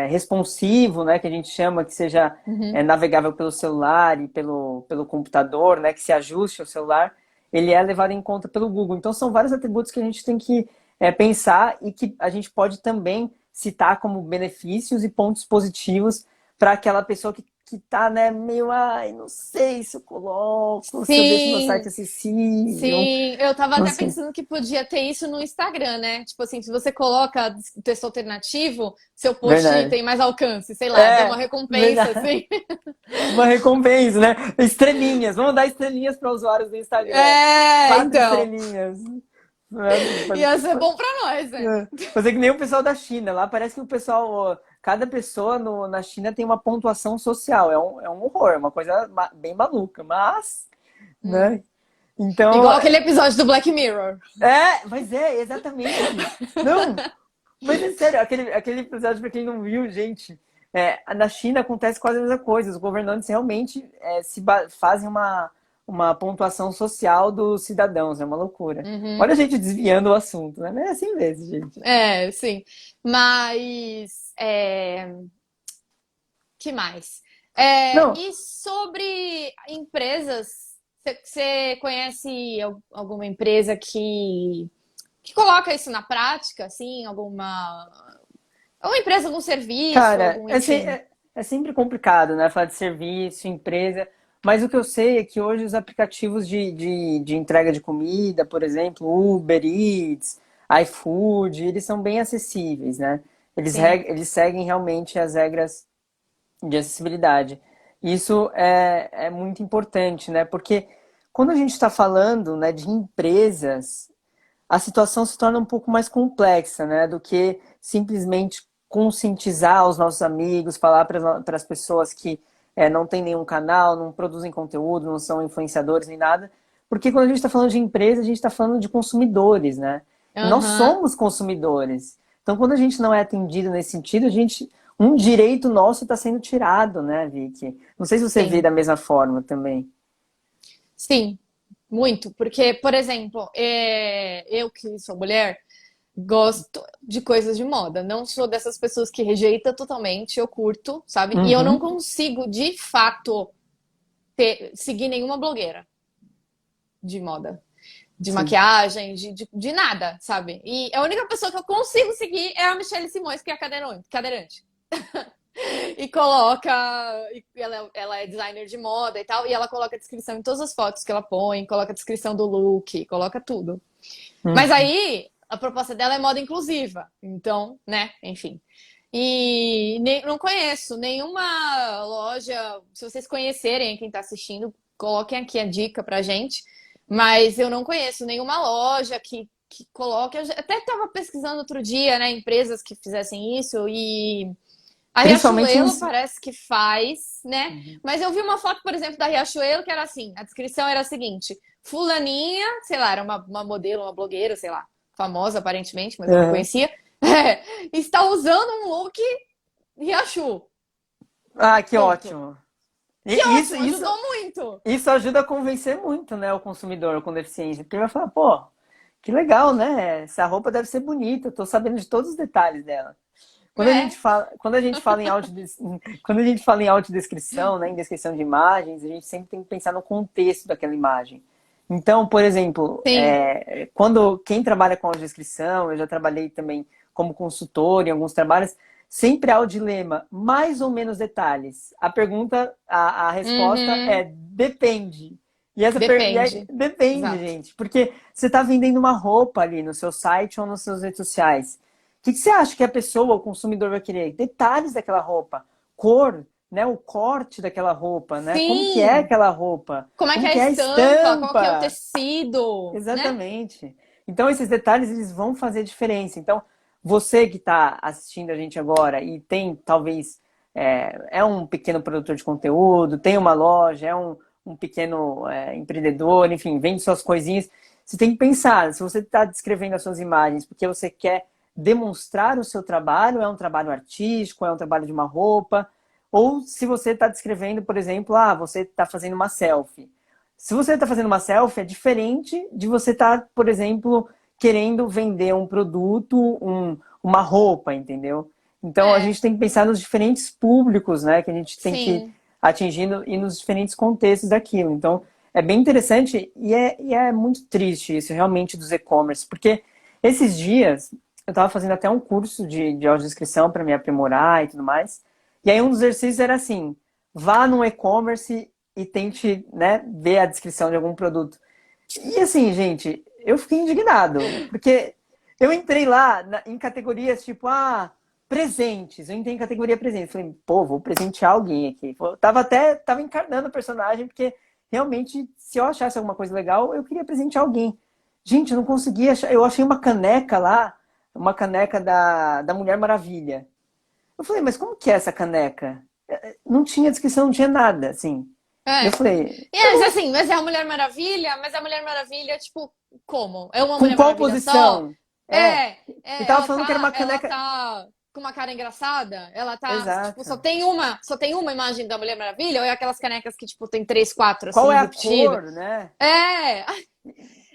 responsivo, né, que a gente chama, que seja uhum, navegável pelo celular e pelo computador, né, que se ajuste ao celular, ele é levado em conta pelo Google. Então, são vários atributos que a gente tem que pensar e que a gente pode também citar como benefícios e pontos positivos para aquela pessoa que tá, né, meio, ai, não sei se eu coloco, se eu deixo meu site Sim, acessível, sim. Eu tava não até sei. pensando que podia ter isso no Instagram, né? Tipo assim, se você coloca texto alternativo, seu post Verdade. tem mais alcance, sei lá, tem uma É, recompensa, verdade. assim. Uma recompensa, né? Estrelinhas. Vamos dar estrelinhas para usuários do Instagram. É, 4 então. estrelinhas. Né? Ia ser bom pra nós, né? Fazer que nem o pessoal da China. Lá parece que o pessoal, cada pessoa na China tem uma pontuação social. É um horror, é uma coisa bem maluca. Mas, Hum. né? Então, Igual aquele episódio do Black Mirror. mas é exatamente. Não, mas é sério, aquele episódio, pra quem não viu, gente, na China acontece quase a mesma coisa. Os governantes realmente fazem uma pontuação social dos cidadãos, é uma loucura. Uhum. Olha a gente desviando o assunto, né? Mas é assim mesmo, gente. É, sim. Mas, que mais? Não, E sobre empresas, você conhece alguma empresa que coloca isso na prática, assim, alguma empresa, algum serviço, cara, algum, assim, enfim. é sempre complicado, né? Falar de serviço, empresa. Mas o que eu sei é que hoje os aplicativos de entrega de comida, por exemplo, Uber Eats, iFood, eles são bem acessíveis, né? Sim. Eles seguem realmente as regras de acessibilidade. Isso é muito importante, né? Porque quando a gente está falando, né, de empresas, a situação se torna um pouco mais complexa, né, do que simplesmente conscientizar os nossos amigos, falar para as pessoas que não têm nenhum canal, não produzem conteúdo, não são influenciadores nem nada, porque quando a gente está falando de empresa, a gente está falando de consumidores, né? E nós Aham. somos consumidores. Então, quando a gente não é atendido nesse sentido, um direito nosso está sendo tirado, né, Vicky? Não sei se você vê Sim. da mesma forma também. Sim. Muito. Porque, por exemplo, eu que sou mulher, gosto de coisas de moda. Não sou dessas pessoas que rejeita totalmente, eu curto, sabe? E eu não Uhum, consigo, de fato, seguir nenhuma blogueira de moda, de sim. maquiagem, de nada, sabe? E a única pessoa que eu consigo seguir é a Michelle Simões, que é a cadeirante. E coloca. Ela é designer de moda e tal, e ela coloca a descrição em todas as fotos que ela põe, coloca a descrição do look, coloca tudo. Mas Uhum. aí a proposta dela é moda inclusiva. Então, né, enfim. E não conheço nenhuma loja. Se vocês conhecerem, quem está assistindo, coloquem aqui a dica pra gente. Mas eu não conheço nenhuma loja que coloque. Eu até estava pesquisando outro dia, né, empresas que fizessem isso e a Principalmente em. Riachuelo parece que faz, né? Uhum. Mas eu vi uma foto, por exemplo, da Riachuelo que era assim: a descrição era a seguinte: Fulaninha, sei lá, era uma modelo, uma blogueira, sei lá, famosa aparentemente, mas eu não Uhum. conhecia, está usando um look Riachu. Ah, que Ponto. ótimo. Que E isso, ótimo, isso, ajudou muito. isso ajuda a convencer muito, né, o consumidor com deficiência. Porque ele vai falar, pô, que legal, né? Essa roupa deve ser bonita, eu tô sabendo de todos os detalhes dela. É. Quando a gente fala em quando a gente fala em autodescrição, né, em descrição de imagens, a gente sempre tem que pensar no contexto daquela imagem. Então, por exemplo, Sim, quando quem trabalha com audiodescrição, eu já trabalhei também como consultor em alguns trabalhos, sempre há o dilema, mais ou menos detalhes. A resposta uhum, é depende. depende. Depende, Exato. gente, porque você está vendendo uma roupa ali no seu site ou nas suas redes sociais. O que você acha que a pessoa, o consumidor, vai querer? Detalhes daquela roupa, cor, né? O corte daquela roupa, né? Como que é Sim. aquela roupa? Como é que Como é a que é a estampa? Qual que é o estampa? tecido, né? Exatamente. Então, esses detalhes, eles vão fazer diferença. Então, você que está assistindo a gente agora e tem, talvez, é um pequeno produtor de conteúdo, tem uma loja, um pequeno empreendedor, enfim, vende suas coisinhas, você tem que pensar, se você está descrevendo as suas imagens porque você quer demonstrar o seu trabalho, é um trabalho artístico, é um trabalho de uma roupa, ou se você está descrevendo, por exemplo, você está fazendo uma selfie. Se você está fazendo uma selfie, é diferente de você estar, por exemplo, querendo vender um produto, uma roupa, entendeu? Então a É, gente tem que pensar nos diferentes públicos, né, que a gente tem que sim. atingindo e nos diferentes contextos daquilo. Então é bem interessante e é muito triste isso realmente dos e-commerce, porque esses dias eu estava fazendo até um curso de audiodescrição para me aprimorar e tudo mais. E aí um dos exercícios era assim: vá no e-commerce e tente, né, ver a descrição de algum produto. E assim, gente, eu fiquei indignado, porque eu entrei lá em categorias tipo, presentes. Eu entrei em categoria presentes. Falei, pô, vou presentear alguém aqui. Eu tava encarnando o personagem, porque realmente, se eu achasse alguma coisa legal, eu queria presentear alguém. Gente, eu não conseguia achar. Eu achei uma caneca lá, uma caneca da Mulher Maravilha. Eu falei, mas como que é essa caneca? Não tinha descrição, não tinha nada, assim. E eu É. falei, E mas assim, mas é a Mulher Maravilha, mas a Mulher Maravilha, tipo, como? É uma com Mulher qual Maravilha só? posição? É. É, E tava ela falando que era uma ela caneca. tá com uma cara engraçada? Ela tá, tipo, Exato. só tem uma imagem da Mulher Maravilha? Ou é aquelas canecas que, tipo, tem três, quatro, Qual assim, é a repetidas? cor, né? É,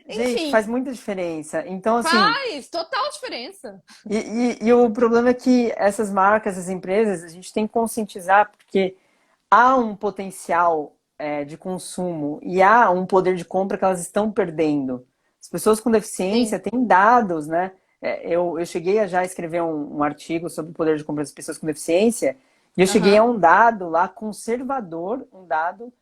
Gente, enfim, faz muita diferença. Então, assim, faz total diferença. e o problema é que essas marcas, essas empresas, a gente tem que conscientizar, porque há um potencial de consumo e há um poder de compra que elas estão perdendo. As pessoas com deficiência Sim. têm dados, né? Eu cheguei a já escrever um artigo sobre o poder de compra das pessoas com deficiência e eu cheguei a Aham. um dado lá conservador, um dado,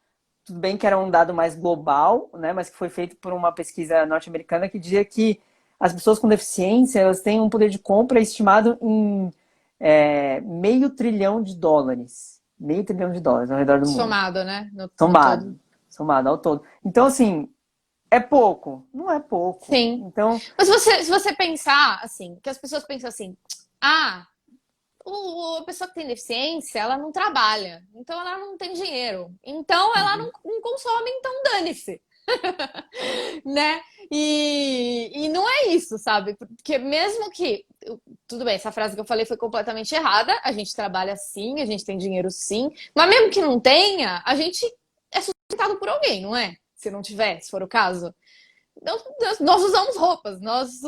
tudo bem que era um dado mais global, né? Mas que foi feito por uma pesquisa norte-americana que dizia que as pessoas com deficiência elas têm um poder de compra estimado em meio trilhão de dólares. Meio trilhão de dólares ao redor do mundo. Somado, né? No todo. Somado. Somado ao todo. Então, assim, é pouco? Não é pouco. Sim. Então, Mas se você pensar, assim, que as pessoas pensam assim, ah, a pessoa que tem deficiência, ela não trabalha, então ela não tem dinheiro, então ela uhum, não consome, então dane-se, né? E não é isso, sabe? Porque mesmo que, tudo bem, essa frase que eu falei foi completamente errada, a gente trabalha sim, a gente tem dinheiro sim, mas mesmo que não tenha, a gente é sustentado por alguém, não é? Se não tiver, se for o caso. Nós usamos roupas, nós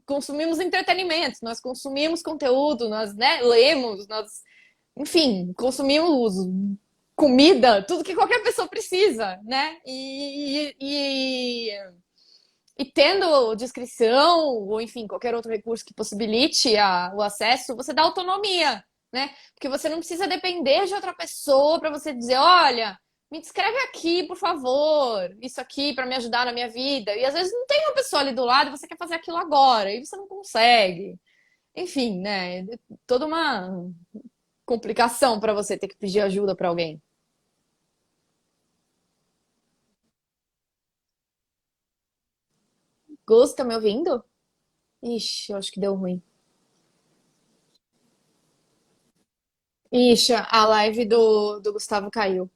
consumimos entretenimento, nós consumimos conteúdo, nós, né, lemos, nós, enfim, consumimos comida, tudo que qualquer pessoa precisa, né? E tendo descrição, ou enfim, qualquer outro recurso que possibilite o acesso, você dá autonomia, né? Porque você não precisa depender de outra pessoa para você dizer, olha, me descreve aqui, por favor, isso aqui para me ajudar na minha vida. E às vezes não tem uma pessoa ali do lado e você quer fazer aquilo agora, e você não consegue. Enfim, né? Toda uma complicação para você ter que pedir ajuda para alguém. Gus, tá me ouvindo? Ixi, eu acho que deu ruim. Ixi, a live do Gustavo caiu.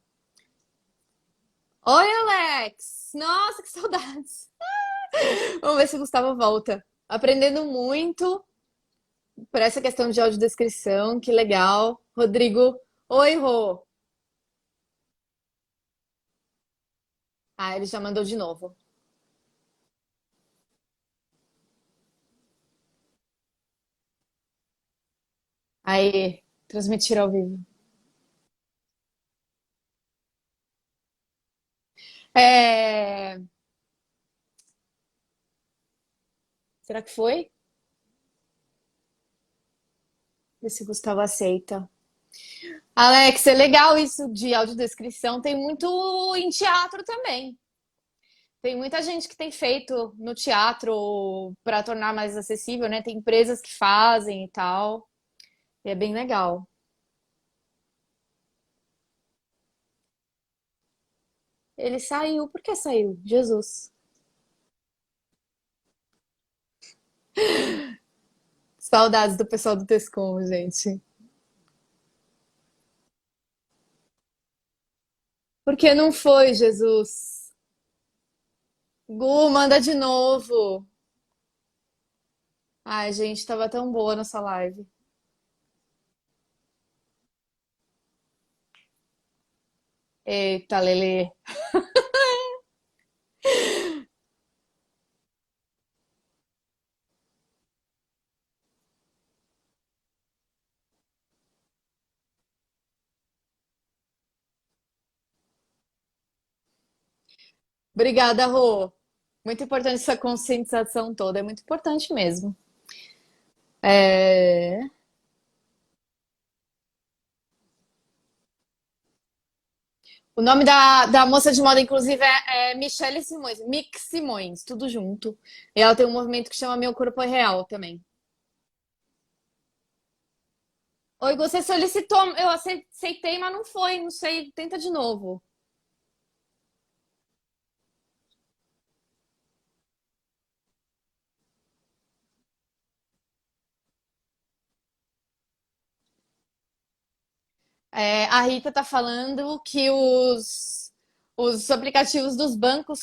Oi, Alex! Nossa, que saudades! Vamos ver se o Gustavo volta. Aprendendo muito por essa questão de audiodescrição, que legal. Rodrigo, oi, Rô. Ah, ele já mandou de novo. Aí, transmitir ao vivo. É... Será que foi? Ver se o Gustavo aceita. Alex, é legal isso de audiodescrição. Tem muito em teatro também. Tem muita gente que tem feito no teatro para tornar mais acessível, né? Tem empresas que fazem e tal. E é bem legal. Ele saiu. Por que saiu? Jesus. Saudades do pessoal do Tescom, gente. Por que não foi, Jesus? Gu, manda de novo. Ai, gente, tava tão boa nossa live. Eita, Lele. Obrigada, Rô. Muito importante essa conscientização toda. É muito importante mesmo. É... O nome da moça de moda, inclusive, é Michelle Simões. Mix Simões, tudo junto. E ela tem um movimento que chama Meu Corpo é Real também. Oi, você solicitou, eu aceitei, mas não foi, não sei, tenta de novo. É, a Rita tá falando que os aplicativos dos bancos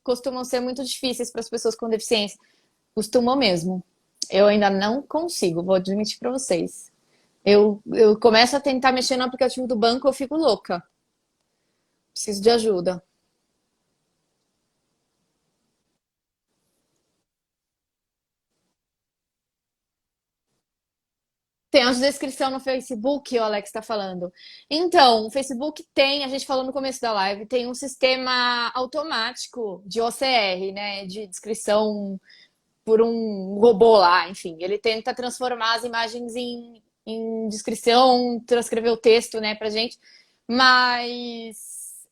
costumam ser muito difíceis para as pessoas com deficiência. Costumam mesmo. Eu ainda não consigo, vou admitir para vocês. Eu começo a tentar mexer no aplicativo do banco, eu fico louca. Preciso de ajuda. Tem a descrição no Facebook, o Alex está falando. Então, o Facebook tem, a gente falou no começo da live, tem um sistema automático de OCR, né? De descrição por um robô lá, enfim. Ele tenta transformar as imagens em descrição, transcrever o texto, né, pra gente. Mas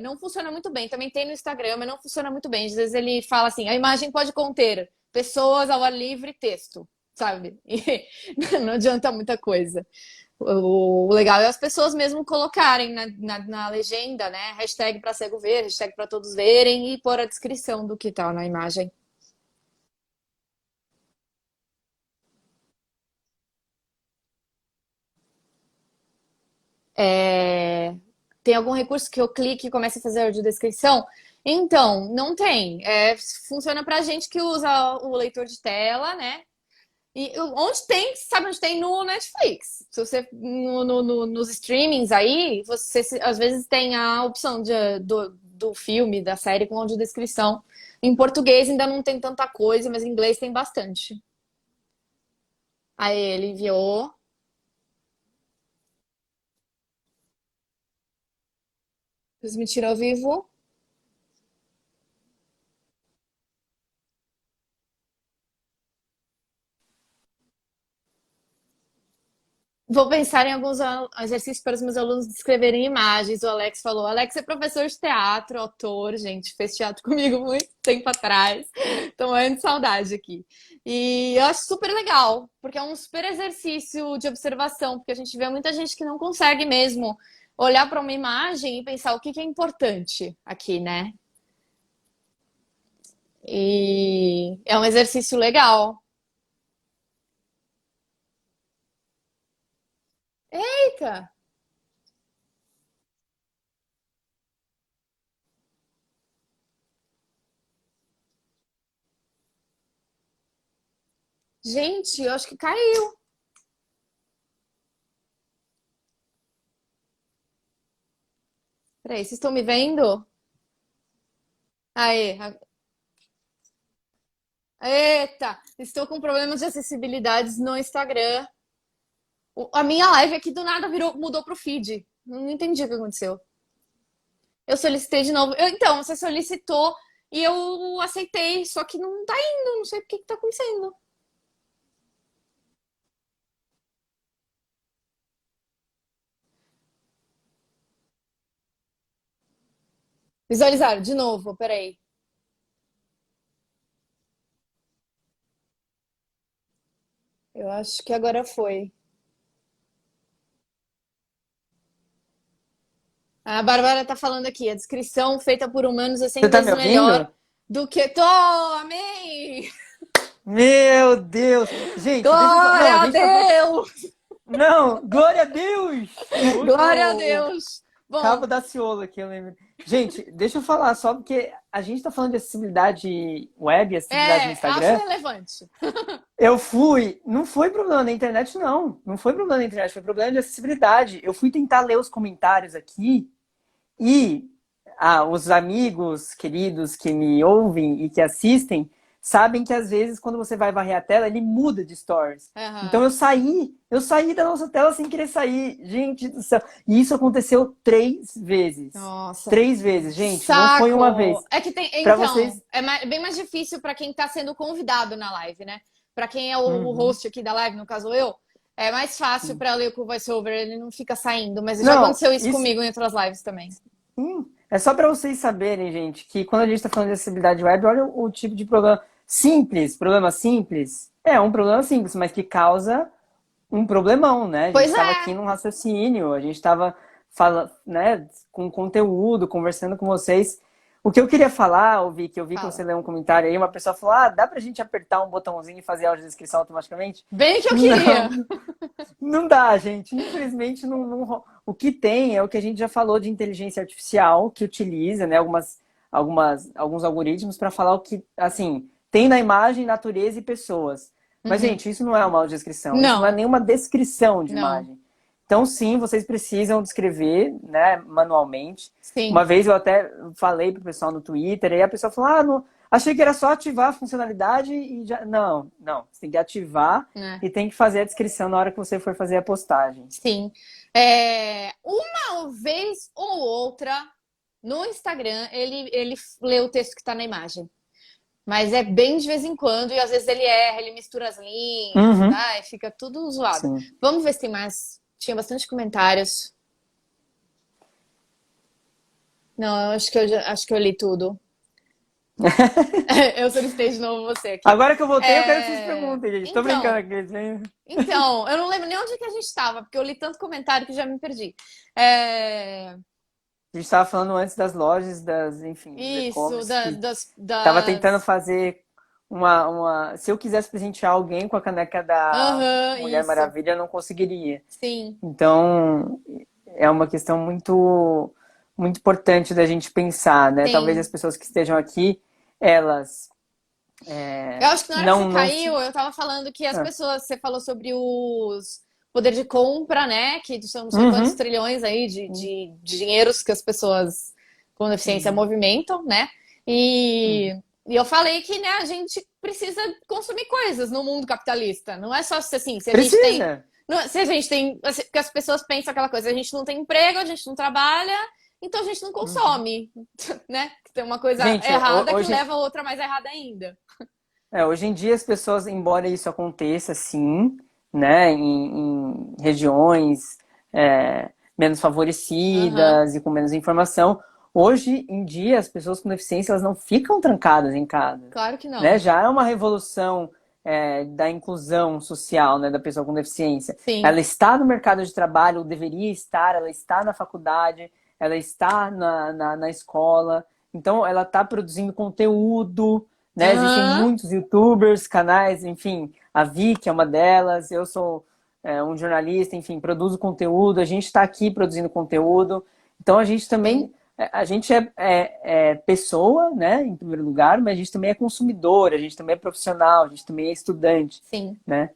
não funciona muito bem. Também tem no Instagram, mas não funciona muito bem. Às vezes ele fala assim: a imagem pode conter pessoas ao ar livre e texto, sabe? E não adianta muita coisa. O legal é as pessoas mesmo colocarem na legenda, né? Hashtag para cego ver, hashtag para todos verem e pôr a descrição do que tá na imagem. Tem algum recurso que eu clique e comece a fazer a audiodescrição? Então, não tem. Funciona pra gente que usa o leitor de tela, né? E onde tem, sabe onde tem? No Netflix. Se você, nos streamings aí, você às vezes tem a opção do filme, da série com audiodescrição. Em português ainda não tem tanta coisa, mas em inglês tem bastante. Aí ele enviou. Transmitir ao vivo. Vou pensar em alguns exercícios para os meus alunos descreverem imagens. O Alex falou. O Alex é professor de teatro, autor, gente, fez teatro comigo muito tempo atrás. Tô morrendo de saudade aqui. E eu acho super legal, porque é um super exercício de observação, porque a gente vê muita gente que não consegue mesmo olhar para uma imagem e pensar o que que é importante aqui, né? E é um exercício legal. Eita! Gente, eu acho que caiu. Peraí, vocês estão me vendo? Aí, eita, estou com problemas de acessibilidade no Instagram. A minha live aqui do nada mudou pro feed. Não entendi o que aconteceu. Eu solicitei de novo. Então, você solicitou e eu aceitei, só que não tá indo, não sei o que que tá acontecendo. Visualizaram de novo, peraí. Eu acho que agora foi. A Bárbara tá falando aqui, a descrição feita por humanos é 100 Você tá me vezes melhor ouvindo? do que. Tô, amém! Meu Deus! Gente, deixa eu falar. Não, a Glória a gente tá falando. Deus! Não, glória a Deus! Glória a O Deus! Cabo Bom, da Ciolo aqui, eu lembro. Gente, deixa eu falar só, porque a gente tá falando de acessibilidade web, acessibilidade no acho Instagram. relevante. Eu fui, não foi problema da internet, não. Não foi problema da internet, foi problema de acessibilidade. Eu fui tentar ler os comentários aqui e os amigos queridos que me ouvem e que assistem sabem que às vezes quando você vai varrer a tela, ele muda de stories. Então Aham. eu saí da nossa tela sem querer sair. Gente do céu. E isso aconteceu 3 vezes. Nossa, 3 vezes, gente. Não foi uma saco! vez. É que tem. Para Então, vocês. bem mais difícil para quem tá sendo convidado na live, né? Para quem é o Uhum. host aqui da live, no caso eu, É mais fácil pra ler o voice-over, ele não fica saindo. Mas já Não, aconteceu isso isso. comigo em outras lives também. É só para vocês saberem, gente, que quando a gente está falando de acessibilidade web, olha o tipo de problema simples, é um problema simples, mas que causa um problemão, né? A gente Pois estava aqui é. num raciocínio, a gente estava falando, né, com conteúdo, conversando com vocês. O que eu queria falar, que eu vi que você Fala. leu um comentário aí, uma pessoa falou, dá pra gente apertar um botãozinho e fazer a audiodescrição automaticamente? Bem o que eu Não, queria. não dá, gente. Infelizmente, o que tem é o que a gente já falou de inteligência artificial, que utiliza, né, alguns algoritmos para falar o que, assim, tem na imagem, natureza e pessoas. Mas, Uhum. gente, isso não é uma audiodescrição, isso não é Não, nenhuma descrição de não. imagem. Então, sim, vocês precisam descrever, né, manualmente. Uma Sim. vez eu até falei pro pessoal no Twitter, e a pessoa falou, não, achei que era só ativar a funcionalidade e já. Não, não. Você tem que ativar É. e tem que fazer a descrição na hora que você for fazer a postagem. Sim. Uma vez ou outra, no Instagram, ele lê o texto que está na imagem. Mas é bem de vez em quando, e às vezes ele erra, ele mistura as linhas, Uhum, ai, fica tudo zoado. sim. Vamos ver se tem mais. Tinha bastante comentários. Não, eu acho que eu li tudo. Eu solicitei de novo você aqui. Agora que eu voltei, eu quero que vocês perguntem, gente. Tô brincando Então, aqui. Gente. eu não lembro nem onde que a gente estava, porque eu li tanto comentário que já me perdi. É, A gente estava falando antes das lojas, enfim, dos Isso, e-commerce, que das, tava tentando das... fazer Se eu quisesse presentear alguém com a caneca da Aham, Mulher isso. Maravilha, eu não conseguiria. Sim. Então, é uma questão muito importante da gente pensar, né? Talvez as Sim. pessoas que estejam aqui, elas Eu acho que na hora que você não caiu, se. eu tava falando que as Ah, pessoas, você falou sobre os poder de compra, né? Que são não sei quantos uhum, trilhões aí de dinheiros que as pessoas com deficiência uhum, movimentam, né? uhum. E eu falei que, né, a gente precisa consumir coisas no mundo capitalista. Não é só assim, se a gente tem. Precisa. Se a gente tem. Porque as pessoas pensam aquela coisa, a gente não tem emprego, a gente não trabalha, então a gente não Uhum. consome, né? Tem uma coisa Gente, errada que hoje, leva a outra mais errada ainda. hoje em dia as pessoas, embora isso aconteça, sim, né, em regiões menos Aham. favorecidas e com menos informação, hoje em dia as pessoas com deficiência elas não ficam trancadas em casa, Claro que né? não. Já é uma revolução da inclusão social, né, da pessoa com deficiência. Sim. Ela está no mercado de trabalho, deveria estar, ela está na faculdade, ela está na escola, então ela está produzindo conteúdo, né? Existem Aham. muitos YouTubers, canais, enfim, a Vicky é uma delas, eu sou um jornalista, enfim, produzo conteúdo, a gente está aqui produzindo conteúdo, então a gente Sim. também, a gente é pessoa, né, em primeiro lugar, mas a gente também é consumidor, a gente também é profissional, a gente também é estudante, Sim. né?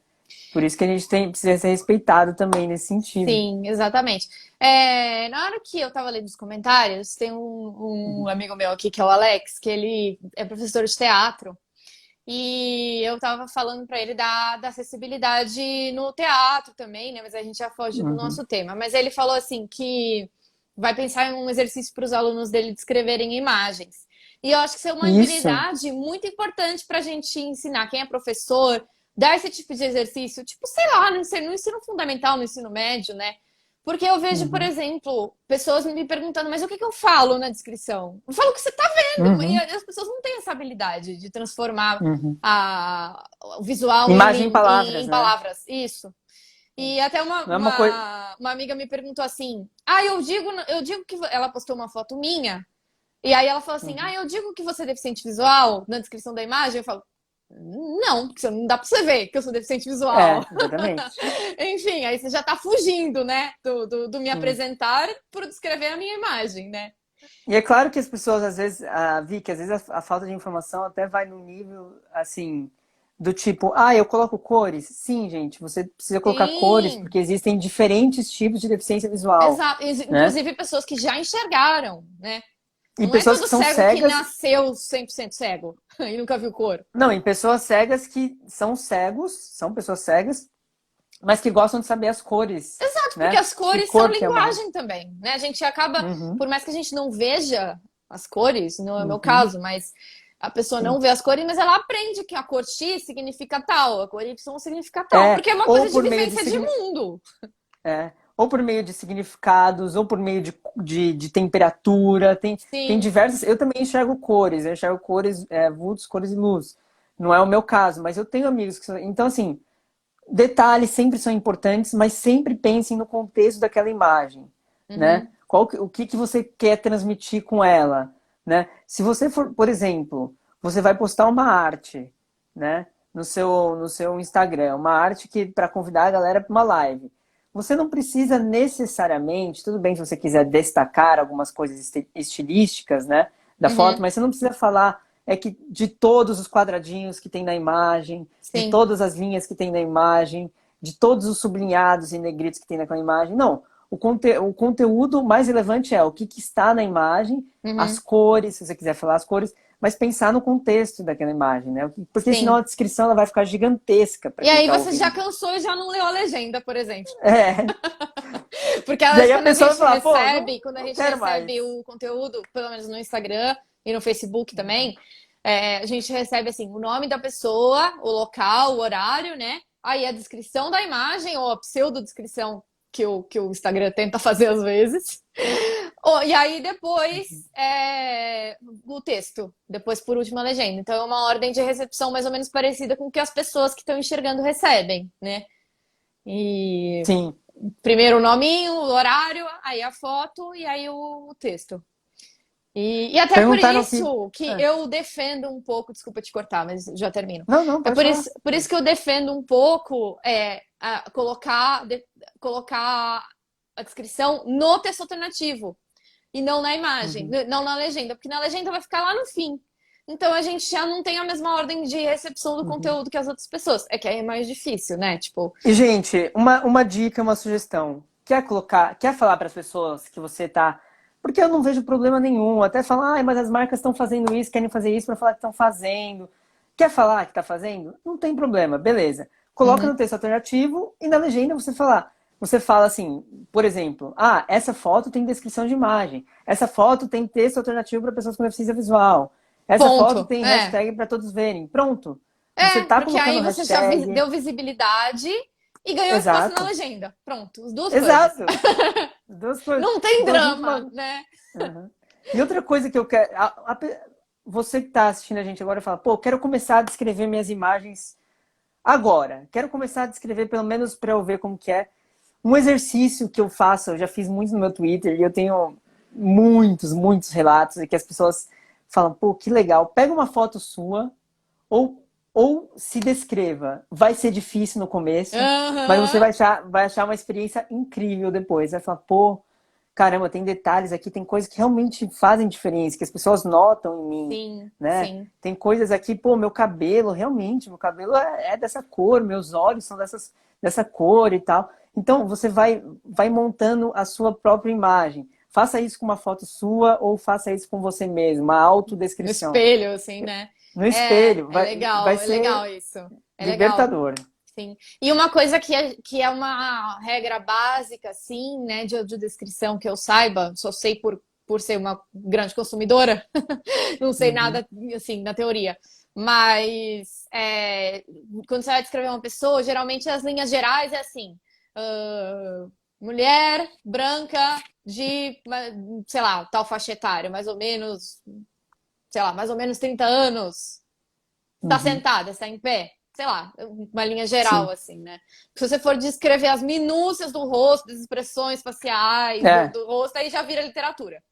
Por isso que a gente precisa ser respeitado também nesse sentido. Sim, exatamente. Na hora que eu tava lendo os comentários, tem um Uhum. amigo meu aqui, que é o Alex, que ele é professor de teatro. E eu tava falando pra ele da acessibilidade no teatro também, né? Mas a gente já foge do Uhum. nosso tema. Mas ele falou assim que vai pensar em um exercício para os alunos dele descreverem imagens. E eu acho que isso é uma Isso. habilidade muito importante para a gente ensinar quem é professor, dar esse tipo de exercício, tipo, sei lá, no ensino fundamental, no ensino médio, né? Porque eu vejo, por Uhum. exemplo, pessoas me perguntando, mas o que que eu falo na descrição? Eu falo o que você está vendo, e Uhum. as pessoas não têm essa habilidade de transformar Uhum. o visual Imagem em em palavras, né? palavras. Isso. E até Não é uma coisa. uma amiga me perguntou assim: eu digo que ela postou uma foto minha, e aí ela falou assim: Uhum. eu digo que você é deficiente visual na descrição da imagem. Eu falo: não, porque não dá pra você ver que eu sou deficiente visual. Exatamente. Enfim, aí você já tá fugindo, né, do me Sim. apresentar por descrever a minha imagem, né? E é claro que as pessoas, às vezes, vi que às vezes a falta de informação até vai no nível, assim, do tipo, eu coloco cores? Sim, gente, você precisa colocar cores Sim, porque existem diferentes tipos de deficiência visual, exato. né? Inclusive pessoas que já enxergaram, né? E Não é pessoas todo que são cego que cegas, nasceu 100% cego e nunca viu cor. não, e pessoas cegas que são cegos, são pessoas cegas, mas que gostam de saber as cores, Exato, porque né? as Que cores são cor que é uma. linguagem também, né? A gente acaba, Uhum, por mais que a gente não veja as cores, não é o meu uhum, caso, mas A pessoa sim. não vê as cores, mas ela aprende que a cor X significa tal, a cor Y significa tal, É, porque é uma ou coisa de por meio de vivência de mundo. ou por meio de significados, ou por meio de temperatura. Tem Sim. diversas. Eu também eu enxergo cores, vultos, cores e luz. Não é o meu caso, mas eu tenho amigos que são. Então, assim, detalhes sempre são importantes, mas sempre pensem no contexto daquela imagem, né? Uhum. O que que você quer transmitir com ela, né? Se você for, por exemplo, você vai postar uma arte, né? No seu Instagram, uma arte que para convidar a galera para uma live. Você não precisa necessariamente, tudo bem se você quiser destacar algumas coisas estilísticas, né, da foto, Uhum. mas você não precisa falar que de todos os quadradinhos que tem na imagem, de Sim. todas as linhas que tem na imagem, de todos os sublinhados e negritos que tem naquela imagem. Não. O conteúdo mais relevante é o que está na imagem, as Uhum. cores, se você quiser falar as cores, mas pensar no contexto daquela imagem, né? Porque senão Sim. a descrição ela vai ficar gigantesca para E quem aí está você já ouvindo. cansou e já não leu a legenda, por exemplo. É. Porque E aí a quando a pessoa vai gente falar, pô, não, recebe, quando a não gente quero mais. recebe o conteúdo, pelo menos no Instagram e no Facebook também, a gente recebe assim o nome da pessoa, o local, o horário, né? Aí a descrição da imagem ou a pseudo-descrição que o Instagram tenta fazer às vezes. E aí depois o texto, depois por último a legenda. Então é uma ordem de recepção mais ou menos parecida com o que as pessoas que estão enxergando recebem, né? E Sim. primeiro o nominho, o horário, aí a foto e aí o texto. E até por Perguntaram aqui. isso que É. eu defendo um pouco, desculpa te cortar, mas já termino. Não, não, É pode falar. por isso que eu defendo um pouco colocar a descrição no texto alternativo e não na imagem, Uhum. não na legenda, porque na legenda vai ficar lá no fim. Então a gente já não tem a mesma ordem de recepção do Uhum. conteúdo que as outras pessoas. É que é mais difícil, né? Tipo, E, gente, uma dica, uma sugestão. Quer falar para as pessoas que você tá. Porque eu não vejo problema nenhum. Até falar, mas as marcas estão fazendo isso, querem fazer isso para falar que estão fazendo. Quer falar que está fazendo? Não tem problema, beleza. Coloca uhum, no texto alternativo e na legenda você falar. Você fala assim, por exemplo, essa foto tem descrição de imagem. Essa foto tem texto alternativo para pessoas com deficiência visual. Essa foto ponto. tem hashtag para todos verem. Pronto. Você está Porque colocando aí você já hashtag. deu visibilidade e ganhou espaço na Exato. legenda. Pronto, as duas coisas. Exato. Duas coisas. Não tem Então, junto drama, uma. né? Uhum. E outra coisa que eu quero. Você que está assistindo a gente agora fala, pô, quero começar a descrever minhas imagens agora. Quero começar a descrever, pelo menos para eu ver como que é. Um exercício que eu faço, eu já fiz muito no meu Twitter e eu tenho muitos, muitos relatos e que as pessoas falam, pô, que legal. Pega uma foto sua ou, ou se descreva. Vai ser difícil no começo, mas você Aham. vai achar uma experiência incrível depois. Vai falar, pô, caramba, tem detalhes aqui, tem coisas que realmente fazem diferença, que as pessoas notam em mim, Sim, né? sim. Tem coisas aqui, pô, meu cabelo é dessa cor, meus olhos são dessa cor e tal. Então, você vai montando a sua própria imagem. Faça isso com uma foto sua ou faça isso com você mesmo, uma No autodescrição. espelho, assim, né? No espelho, vai É legal ser isso. É legal. libertador. Sim. E uma coisa que é uma regra básica, assim, né, de descrição que eu saiba, só sei por ser uma grande consumidora, não sei Uhum, nada, assim, na teoria. Mas quando você vai descrever uma pessoa, geralmente as linhas gerais é assim: ah, mulher, branca, sei lá, tal faixa etária, mais ou menos, sei lá, mais ou menos 30 anos, está uhum, sentada, está em pé, sei lá, uma linha geral, sim. assim, né? Se você for descrever as minúcias do rosto, das expressões faciais É, do rosto, aí já vira literatura.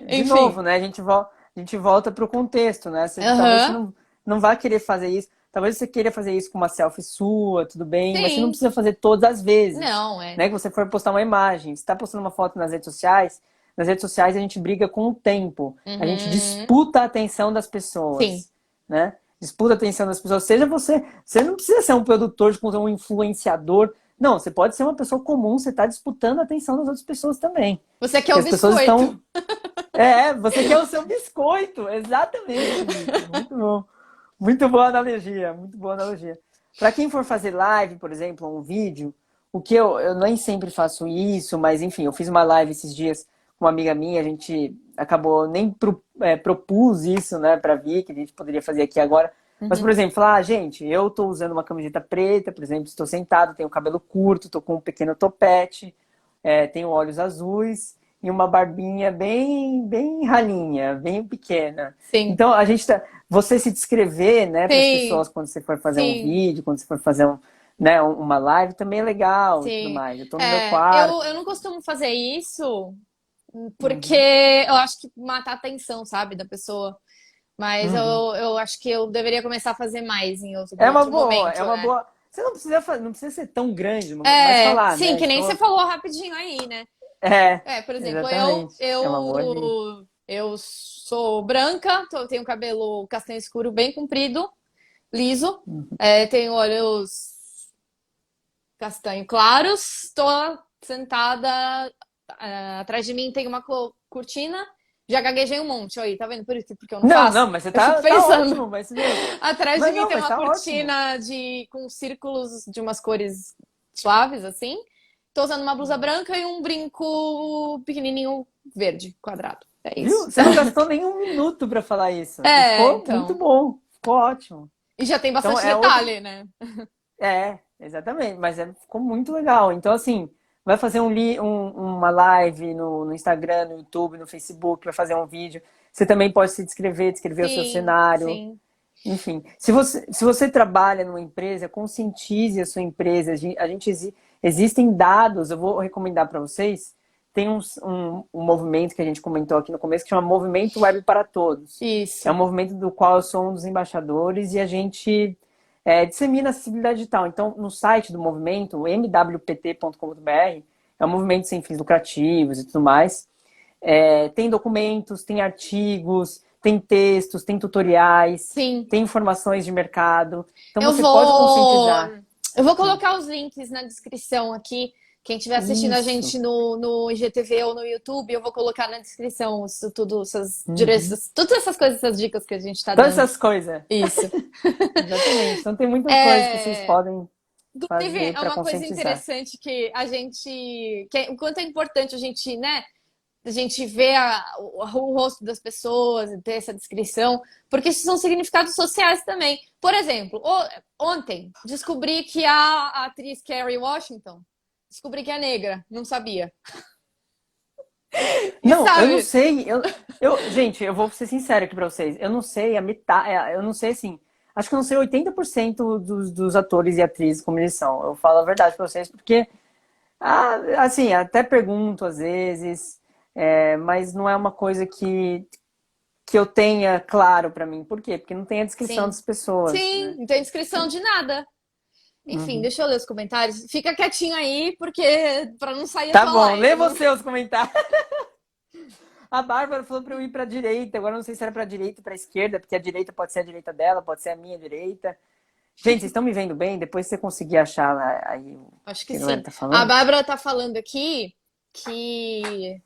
de Enfim. novo, né? A gente volta para o contexto, né? Talvez você Aham. não vá querer fazer isso. Talvez você queira fazer isso com uma selfie sua, tudo bem, mas você não Sim. precisa fazer todas as vezes, Não, é. né? Que você for postar uma imagem, você está postando uma foto nas redes sociais a gente briga com o tempo, a gente Uhum. disputa a atenção das Sim. pessoas, né? Disputa a atenção das pessoas. Seja você não precisa ser um produtor de conteúdo, um influenciador. Não, você pode ser uma pessoa comum, você está disputando a atenção das outras pessoas também. Você quer Porque o as pessoas biscoito. estão você quer o seu biscoito. Exatamente, Vicky. Muito bom. Muito boa analogia, muito boa analogia. Para quem for fazer live, por exemplo, um vídeo, o que eu nem sempre faço isso, mas enfim, eu fiz uma live esses dias uma amiga minha, a gente acabou nem propus isso, né, pra vir, que a gente poderia fazer aqui agora. Mas, por exemplo, falar, gente, eu tô usando uma camiseta preta, por exemplo, estou sentado, tenho cabelo curto, tô com um pequeno topete, tenho olhos azuis e uma barbinha bem ralinha, bem pequena. Sim, Então, você se descrever, né, para as sim, pessoas quando você for fazer um sim. vídeo, quando você for fazer né, uma live, também é legal e tudo Sim. mais. Eu tô no meu É, eu quarto. não costumo fazer isso porque Uhum. eu acho que mata a atenção, sabe, da pessoa. Mas Uhum. eu acho que eu deveria começar a fazer mais em outro, É em uma outro boa, é momento, uma né? boa. Você não precisa, não precisa ser tão grande, mas É, falar, sim, né? que nem você Estou. falou rapidinho aí, né? É, É, por exemplo, exatamente. É uma boa dica. eu sou branca, tenho cabelo castanho escuro bem comprido, liso, tenho olhos castanho claros, estou sentada, atrás de mim tem uma cortina, já gaguejei um monte, aí, tá vendo? Por isso, porque eu não Não, faço, não, mas você eu fico tá pensando. ótimo, mas meu. Atrás de Mas mim não, tem mas uma tá ótimo. cortina com círculos de umas cores suaves, assim. Tô usando uma blusa branca e um brinco pequenininho verde, quadrado. É Viu? isso. Você não gastou nenhum minuto pra falar isso. E É, ficou muito então. bom. Ficou ótimo. E já tem Então bastante é outro. detalhe, né? Exatamente. Mas ficou muito legal. Então, assim, vai fazer uma live no Instagram, no YouTube, no Facebook, vai fazer um vídeo. Você também pode se descrever o seu Sim, cenário. sim. Enfim, se você trabalha numa empresa, conscientize a sua empresa. Existem dados, eu vou recomendar para vocês. Tem um movimento que a gente comentou aqui no começo que chama Movimento Web para Todos. É um Isso. movimento do qual eu sou um dos embaixadores e a gente dissemina acessibilidade digital. Então, no site do movimento, mwpt.com.br, é um movimento sem fins lucrativos e tudo mais. Tem documentos, tem artigos, tem textos, tem tutoriais, Sim. tem informações de mercado. Então Eu você pode vou. conscientizar. Eu vou colocar os links na descrição aqui. Quem estiver assistindo a Isso. gente no IGTV ou no YouTube, eu vou colocar na descrição isso tudo, essas Uhum. direções, todas essas coisas, essas dicas que a gente está Todas dando. essas coisas. Isso. Exatamente. Então tem muitas coisas que vocês É, podem inclusive, fazer é para uma coisa conscientizar. interessante que a gente. O quanto é importante a gente, né? A gente ver o rosto das pessoas e ter essa descrição, porque isso são significados sociais também. Por exemplo, ontem descobri que a atriz Kerry Washington descobri que é negra, não sabia. E Não, eu não sabe? sei. Gente, eu vou ser sincero aqui pra vocês. Eu não sei a metade. Eu não sei assim. Acho que eu não sei 80% dos atores e atrizes como eles são. Eu falo a verdade pra vocês, porque, assim, até pergunto às vezes, mas não é uma coisa que eu tenha claro pra mim. Por quê? Porque não tem a descrição Sim. das pessoas, Sim, né? não tem descrição de nada. Enfim, Uhum. deixa eu ler os comentários. Fica quietinho aí, porque para não sair a Tá tua bom, lê live. Não... você os comentários. A Bárbara falou pra eu ir pra direita. Agora eu não sei se era pra direita ou pra esquerda, porque a direita pode ser a direita dela, pode ser a minha direita. Gente, vocês estão me vendo bem? Depois você conseguir achar lá, aí o Acho que que a galera sim. tá A falando? Bárbara tá falando aqui que.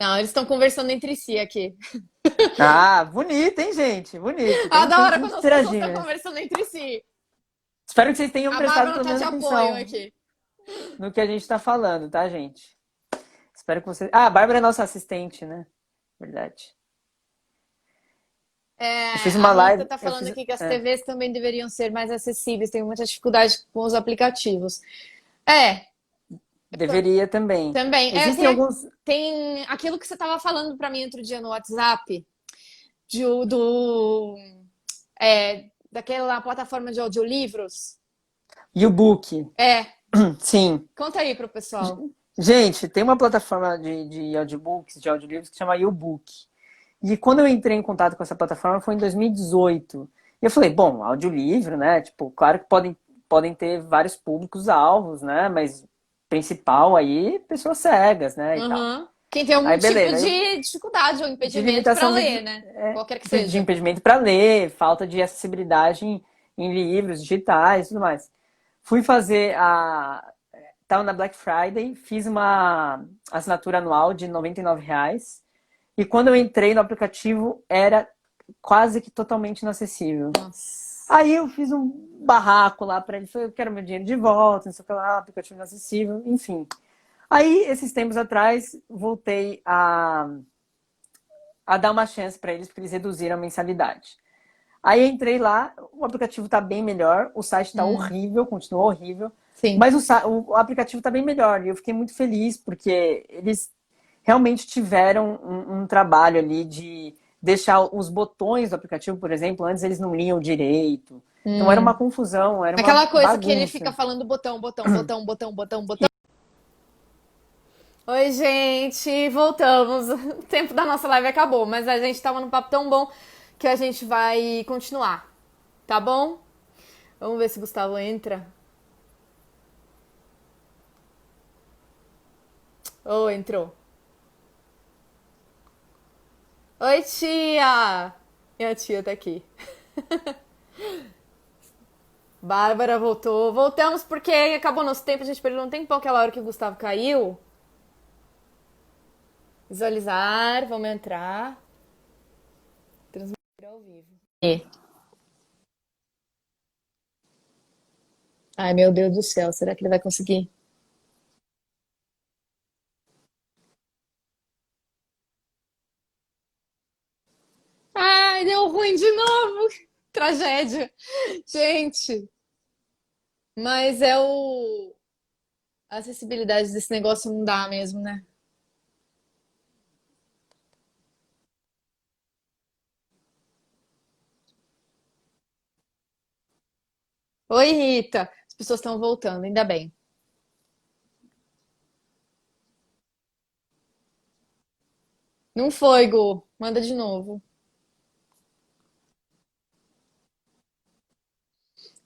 Não, eles estão conversando entre si aqui. Ah, bonito, hein, gente? Bonito. Tem Adoro que quando as pessoas interagir estão mesmo. conversando entre si. Espero que vocês tenham A prestado Bárbara pelo tá de menos apoio atenção aqui. no que a gente tá falando, tá, gente? Espero que vocês. Ah, a Bárbara é nossa assistente, né? Verdade. Eu É, fiz a uma Rita live. tá Eu falando fiz. aqui que as TVs também deveriam ser mais acessíveis. Tenho muita dificuldade com os aplicativos. É, Deveria também. também. Existem alguns. Tem aquilo que você tava falando pra mim outro dia no WhatsApp, do, daquela plataforma de audiolivros. U-Book. É, Sim. conta aí pro pessoal. Gente, tem uma plataforma de audiobooks, de audiolivros, que chama U-Book. E quando eu entrei em contato com essa plataforma foi em 2018. E eu falei, bom, audiolivro, né? Tipo, claro que podem ter vários públicos-alvos, né? Mas principal aí, pessoas cegas, né? E tal. Uhum. Quem tem algum Aí, tipo beleza. de dificuldade ou De impedimento para limitação ler, né? Qualquer que de seja. impedimento para ler, falta de acessibilidade em livros digitais e tudo mais. Fui fazer a. Tava na Black Friday, fiz uma assinatura anual de R$ 99. E quando eu entrei no aplicativo, era quase que totalmente inacessível. Nossa. Aí eu fiz um barraco lá para ele, falei, eu quero meu dinheiro de volta, não sei o que lá, aplicativo inacessível, enfim. Aí, esses tempos atrás, voltei a dar uma chance para eles, porque eles reduziram a mensalidade. Aí entrei lá, o aplicativo está bem melhor, o site está Hum, horrível, continua horrível, sim. mas o aplicativo está bem melhor. E eu fiquei muito feliz, porque eles realmente tiveram um trabalho ali de deixar os botões do aplicativo, por exemplo, antes eles não liam direito. Então era uma Hum. confusão, era uma Aquela coisa que ele fica bagunça. falando botão, botão, botão, botão, botão, botão. Oi, gente, voltamos. O tempo da nossa live acabou, mas a gente tava num papo tão bom que a gente vai continuar, tá bom? Vamos ver se o Gustavo entra. Oh, entrou. Oi, tia! Minha tia tá aqui. Bárbara voltou. Voltamos porque acabou nosso tempo, a gente perdeu um tempo aquela hora que o Gustavo caiu. Visualizar, vamos entrar. Transmitir ao vivo. E. Ai, meu Deus do céu, será que ele vai conseguir? Ai, deu ruim de novo! Tragédia. Gente, mas é o. A acessibilidade desse negócio não dá mesmo, né? Oi, Rita. As pessoas estão voltando, ainda bem. Não foi, Gu. Manda de novo.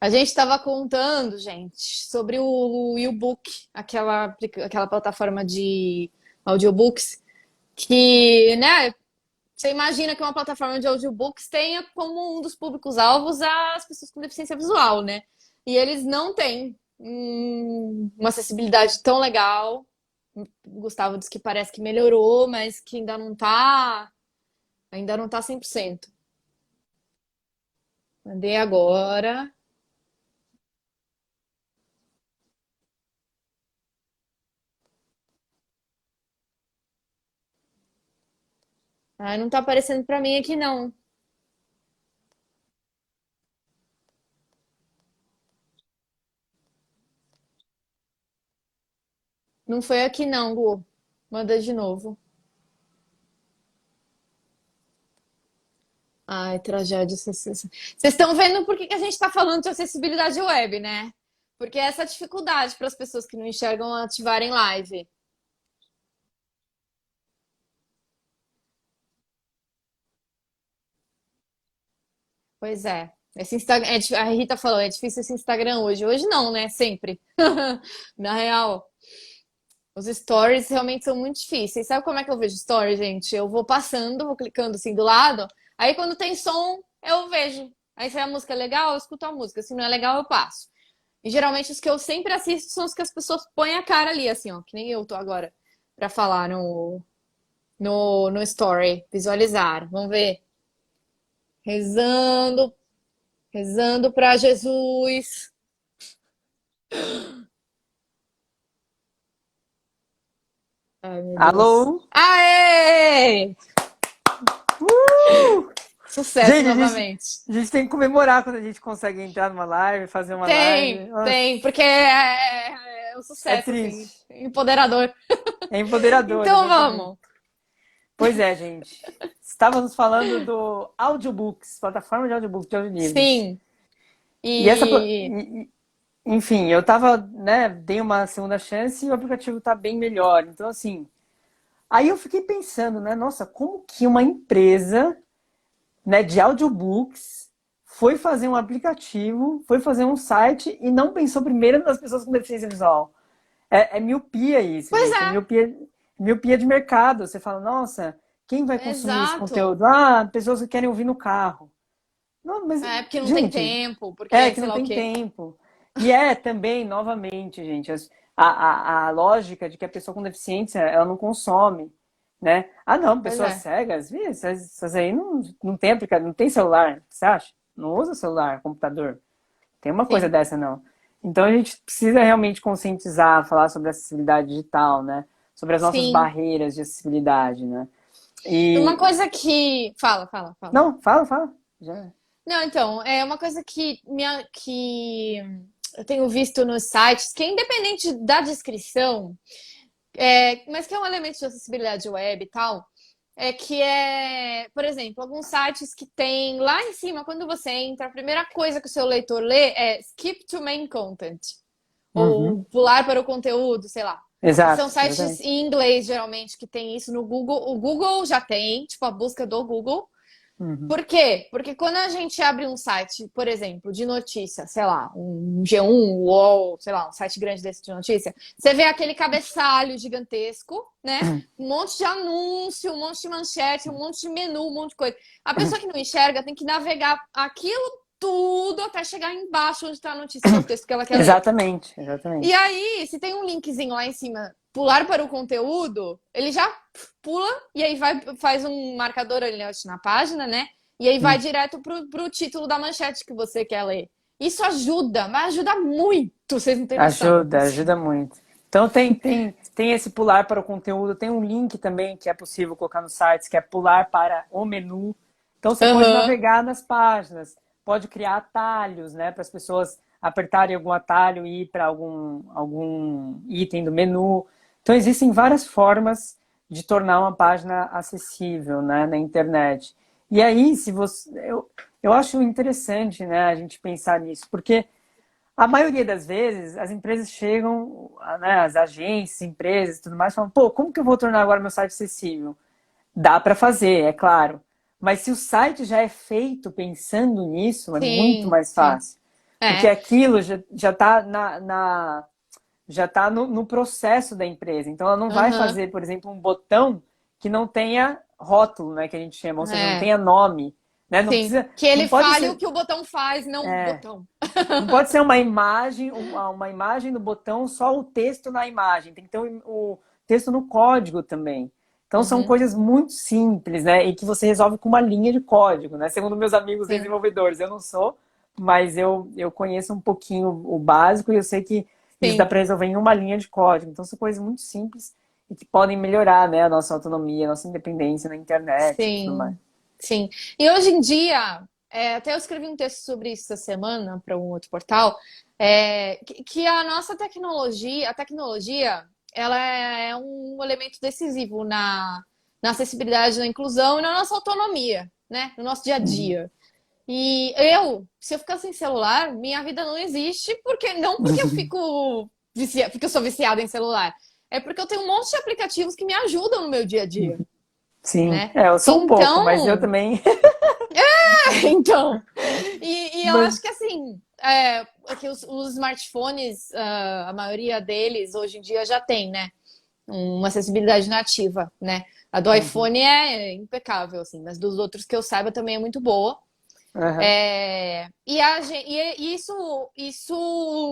A gente estava contando, gente, sobre o YouBook, aquela plataforma de audiobooks, que, né, você imagina que uma plataforma de audiobooks tenha como um dos públicos-alvos as pessoas com deficiência visual, né? E eles não têm uma acessibilidade tão legal. O Gustavo disse que parece que melhorou, mas que ainda não tá 100%. Mandei agora. Ah, não tá aparecendo pra mim aqui não. Não foi aqui não, Gu. Manda de novo. Ai, tragédia. Vocês estão vendo por que que a gente está falando de acessibilidade web, né? Porque é essa dificuldade para as pessoas que não enxergam ativarem live. Pois é. Esse Instagram, a Rita falou, é difícil esse Instagram hoje. Hoje não, né? Sempre. Na real, os stories realmente são muito difíceis. Sabe como é que eu vejo stories, gente? Eu vou passando, vou clicando assim do lado. Aí quando tem som, eu vejo. Aí se a música é legal, eu escuto a música. Se não é legal, eu passo. E geralmente os que eu sempre assisto são os que as pessoas põem a cara ali, assim, ó, que nem eu tô agora pra falar no story, visualizar. Vamos ver. Rezando, rezando pra Jesus. Ai, meu Deus. Alô? Aê! Uh! Sucesso Gente, novamente. a gente tem que comemorar quando a gente consegue entrar numa live, fazer uma live. Nossa, Tem, porque é um é sucesso, assim, triste. empoderador. É empoderador, Então exatamente. vamos. Pois é, gente. Estávamos falando do audiobooks, plataforma de audiobooks, de audiolivros. Sim. E essa, E enfim, eu tava, né, dei uma segunda chance e o aplicativo tá bem melhor. Então, assim, aí eu fiquei pensando, né, nossa, como que uma empresa, né, de audiobooks foi fazer um aplicativo, foi fazer um site e não pensou primeiro nas pessoas com deficiência visual? É miopia isso, pois gente. É é, miopia de mercado. Você fala, nossa, quem vai consumir esse exato. conteúdo? Ah, pessoas que querem ouvir no carro. Não, mas, É porque não tem gente, tempo, é porque que sei não lá o tem quê. tempo. E é também, novamente, gente, a lógica de que a pessoa com deficiência, ela não consome, né? Ah, não, Pois pessoas é. cegas, essas aí não tem aplicativo, não tem celular, você acha? não usa celular, computador. Tem uma coisa Sim. dessa, não. Então a gente precisa realmente conscientizar, falar sobre acessibilidade digital, né? Sobre as nossas Sim. barreiras de acessibilidade, né? Uma E. coisa que. Fala. Não, fala. Já. Não, então, é uma coisa que eu tenho visto nos sites, que é independente da descrição, mas que é um elemento de acessibilidade web e tal, por exemplo, alguns sites que tem lá em cima, quando você entra, a primeira coisa que o seu leitor lê é skip to main content, Uhum. ou pular para o conteúdo, sei lá. E são Exato, sites exatamente. em inglês, geralmente, que tem isso no Google. O Google já tem, tipo, a busca do Google. Uhum. Por quê? Porque quando a gente abre um site, por exemplo, de notícia, sei lá, um G1, UOL, sei lá, um site grande desse de notícia, você vê aquele cabeçalho gigantesco, né? Um monte de anúncio, um monte de manchete, um monte de menu, um monte de coisa. A pessoa que não enxerga tem que navegar aquilo tudo até chegar embaixo onde está a notícia, que é o texto que ela quer ler. Exatamente, E exatamente. aí, se tem um linkzinho lá em cima, pular para o conteúdo, ele já pula e aí faz um marcador ali na página, né? E aí vai Hum. direto pro título da manchete que você quer ler. Isso ajuda, mas ajuda muito, vocês não têm noção. Ajuda muito. Então tem esse pular para o conteúdo, tem um link também que é possível colocar nos sites, que é pular para o menu. Então você pode Aham, navegar nas páginas, pode criar atalhos, né, para as pessoas apertarem algum atalho e ir para algum item do menu. Então existem várias formas de tornar uma página acessível, né, na internet. E aí, se você, eu acho interessante, né, a gente pensar nisso, porque a maioria das vezes, as empresas chegam, né, as agências, empresas e tudo mais, falam, pô, como que eu vou tornar agora meu site acessível? Dá para fazer, é claro. Mas se o site já é feito pensando nisso, é muito sim, mais sim. fácil. Porque É, aquilo já está já tá no processo da empresa. Então ela não vai aham, fazer, por exemplo, um botão que não tenha rótulo, né, que a gente chama, ou seja, não é, tenha nome. Né? Não sim. precisa, Que não ele pode fale o ser. que o botão faz, não o É, botão. não pode ser uma imagem, uma imagem no botão, só o texto na imagem. Tem que ter o texto no código também. Então são Uhum, coisas muito simples, né? E que você resolve com uma linha de código, né? Segundo meus amigos sim, desenvolvedores, eu não sou, mas eu conheço um pouquinho o básico e eu sei que isso dá sim, para resolver em uma linha de código. Então são coisas muito simples e que podem melhorar, né, a nossa autonomia, a nossa independência na internet e tudo mais. sim, sim. E hoje em dia, até eu escrevi um texto sobre isso essa semana para um outro portal, que a nossa tecnologia, a tecnologia, ela é um elemento decisivo na acessibilidade, na inclusão e na nossa autonomia, né? No nosso dia a Uhum. dia. E se eu ficar sem celular, minha vida não existe, porque não porque eu fico porque eu sou viciada em celular. É porque eu tenho um monte de aplicativos que me ajudam no meu dia a dia, Sim, né? eu sou um pouco, mas eu Então, também. então, e eu Mas acho que assim, que os smartphones, a maioria deles hoje em dia já tem, né? Uma acessibilidade nativa, né? A do Uhum. iPhone é impecável, assim, mas dos outros que eu saiba também é muito boa. Aham. E isso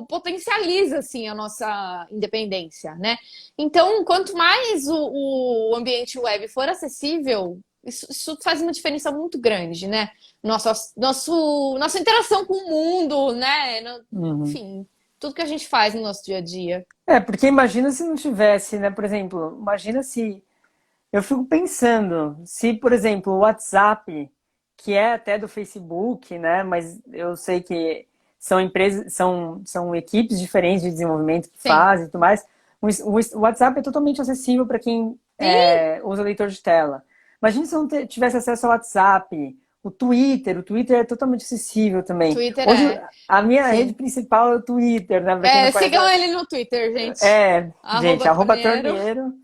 potencializa assim a nossa independência, né? Então, quanto mais o ambiente web for acessível, isso faz uma diferença muito grande, né? Nossa interação com o mundo, né? Uhum. Enfim, tudo que a gente faz no nosso dia a dia. É, porque imagina se não tivesse, né? Por exemplo, imagina se. Eu fico pensando, se, por exemplo, o WhatsApp, que é até do Facebook, né? Mas eu sei que são empresas, são equipes diferentes de desenvolvimento que Sim. fazem e tudo mais. O WhatsApp é totalmente acessível para quem Sim, usa leitor de tela. Imagina se eu não tivesse acesso ao WhatsApp, o Twitter é totalmente acessível também. Twitter Hoje, é. a minha rede Sim. principal é o Twitter, né? Para quem não conhece, Sigam ele no Twitter, gente. gente, @torneiro. @torneiro.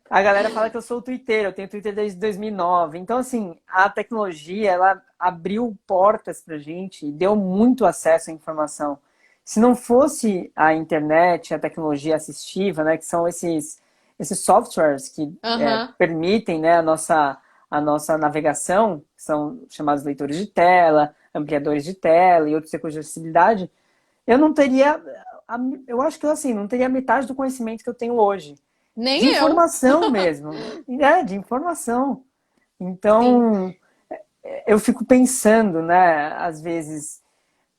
A galera fala que eu sou twitteiro, eu tenho Twitter desde 2009. Então, assim, a tecnologia, ela abriu portas pra gente e deu muito acesso à informação. Se não fosse a internet, a tecnologia assistiva, né, que são esses softwares que Aham. permitem, né, a nossa navegação, que são chamados leitores de tela, ampliadores de tela e outros recursos de acessibilidade, eu não teria, eu acho que assim, não teria metade do conhecimento que eu tenho hoje Nem de eu. informação mesmo, de informação. Sim. Então, eu fico pensando, né, às vezes,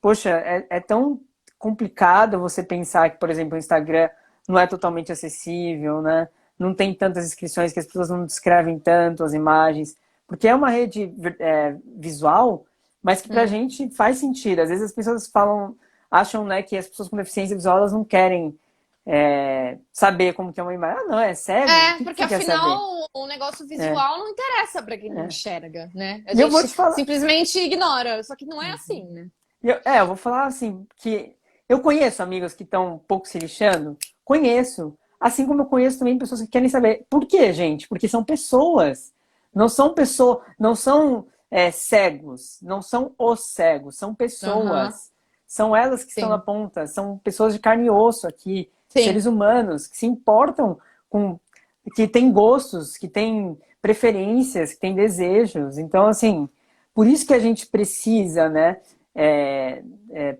poxa, é tão complicado você pensar que, por exemplo, o Instagram não é totalmente acessível, né? Não tem tantas inscrições, que as pessoas não descrevem tanto as imagens, porque é uma rede visual, mas que pra Hum. gente faz sentido. Às vezes as pessoas falam, acham, né, que as pessoas com deficiência visual elas não querem saber como que é uma imagem. Ah, não, é cego? O É, que que porque você quer saber? afinal o negócio É, visual não interessa pra quem não é. enxerga, né? A E eu vou gente te falar. simplesmente ignora, só que não é assim, né? Eu vou falar assim, que eu conheço amigos que estão um pouco se lixando, conheço. Assim como eu conheço também pessoas que querem saber. Por quê, gente? Porque são pessoas. Não são pessoas, não são cegos, não são os cegos, são Aham, pessoas. São elas que estão na sim. ponta, são pessoas de carne e osso aqui, Sim, seres humanos, que se importam com, que têm gostos, que têm preferências, que têm desejos. Então, assim, por isso que a gente precisa, né,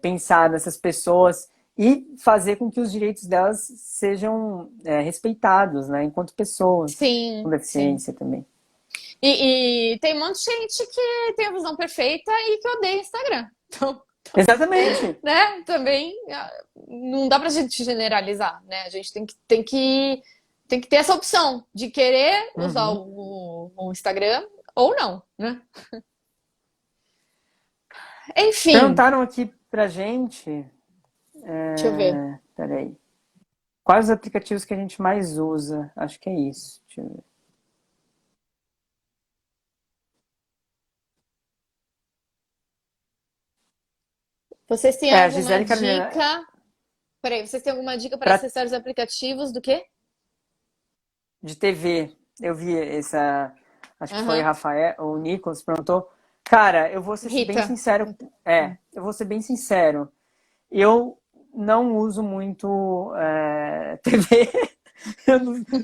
pensar nessas pessoas e fazer com que os direitos delas sejam respeitados, né, enquanto pessoas com sim, sim. deficiência também. E tem um monte de gente que tem a visão perfeita e que odeia Instagram. Então, Exatamente. né, também não dá pra gente generalizar, né? A gente tem que ter essa opção de querer usar Uhum. o Instagram ou não, né? Enfim, Perguntaram aqui pra gente, deixa eu ver. peraí, quais os aplicativos que a gente mais usa? Acho que é isso. Deixa eu ver. Vocês têm A alguma Gisele Carolina, dica? Peraí, vocês têm alguma dica para pra, acessar os aplicativos do quê? de TV, eu vi essa, acho que foi o Aham. Rafael, o Nicolas perguntou. Cara, eu vou ser bem Rita. sincero, eu vou ser bem sincero. Eu não uso muito TV.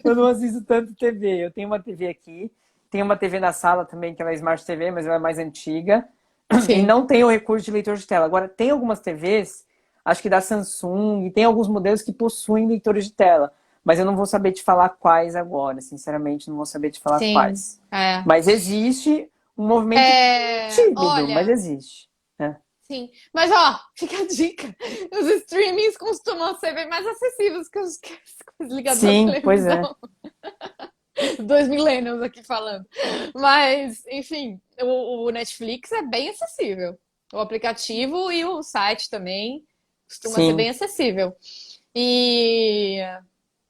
Eu não assisto tanto TV. Eu tenho uma TV aqui, tenho uma TV na sala também, que ela é Smart TV, mas ela é mais antiga. E Sim, não tenho recurso de leitor de tela. Agora, tem algumas TVs, acho que da Samsung, e tem alguns modelos que possuem leitores de tela. Mas eu não vou saber te falar quais agora, sinceramente, não vou saber te falar sim. quais. É. Mas existe um movimento É, tímido, mas olha, existe. Né? sim. Mas ó, fica a dica. Os streamings costumam ser bem mais acessíveis que as coisas ligadas à Sim, pois é. televisão. Dois millennials aqui falando. Mas, enfim, o Netflix é bem acessível. O aplicativo e o site também costuma ser bem Sim. acessível. E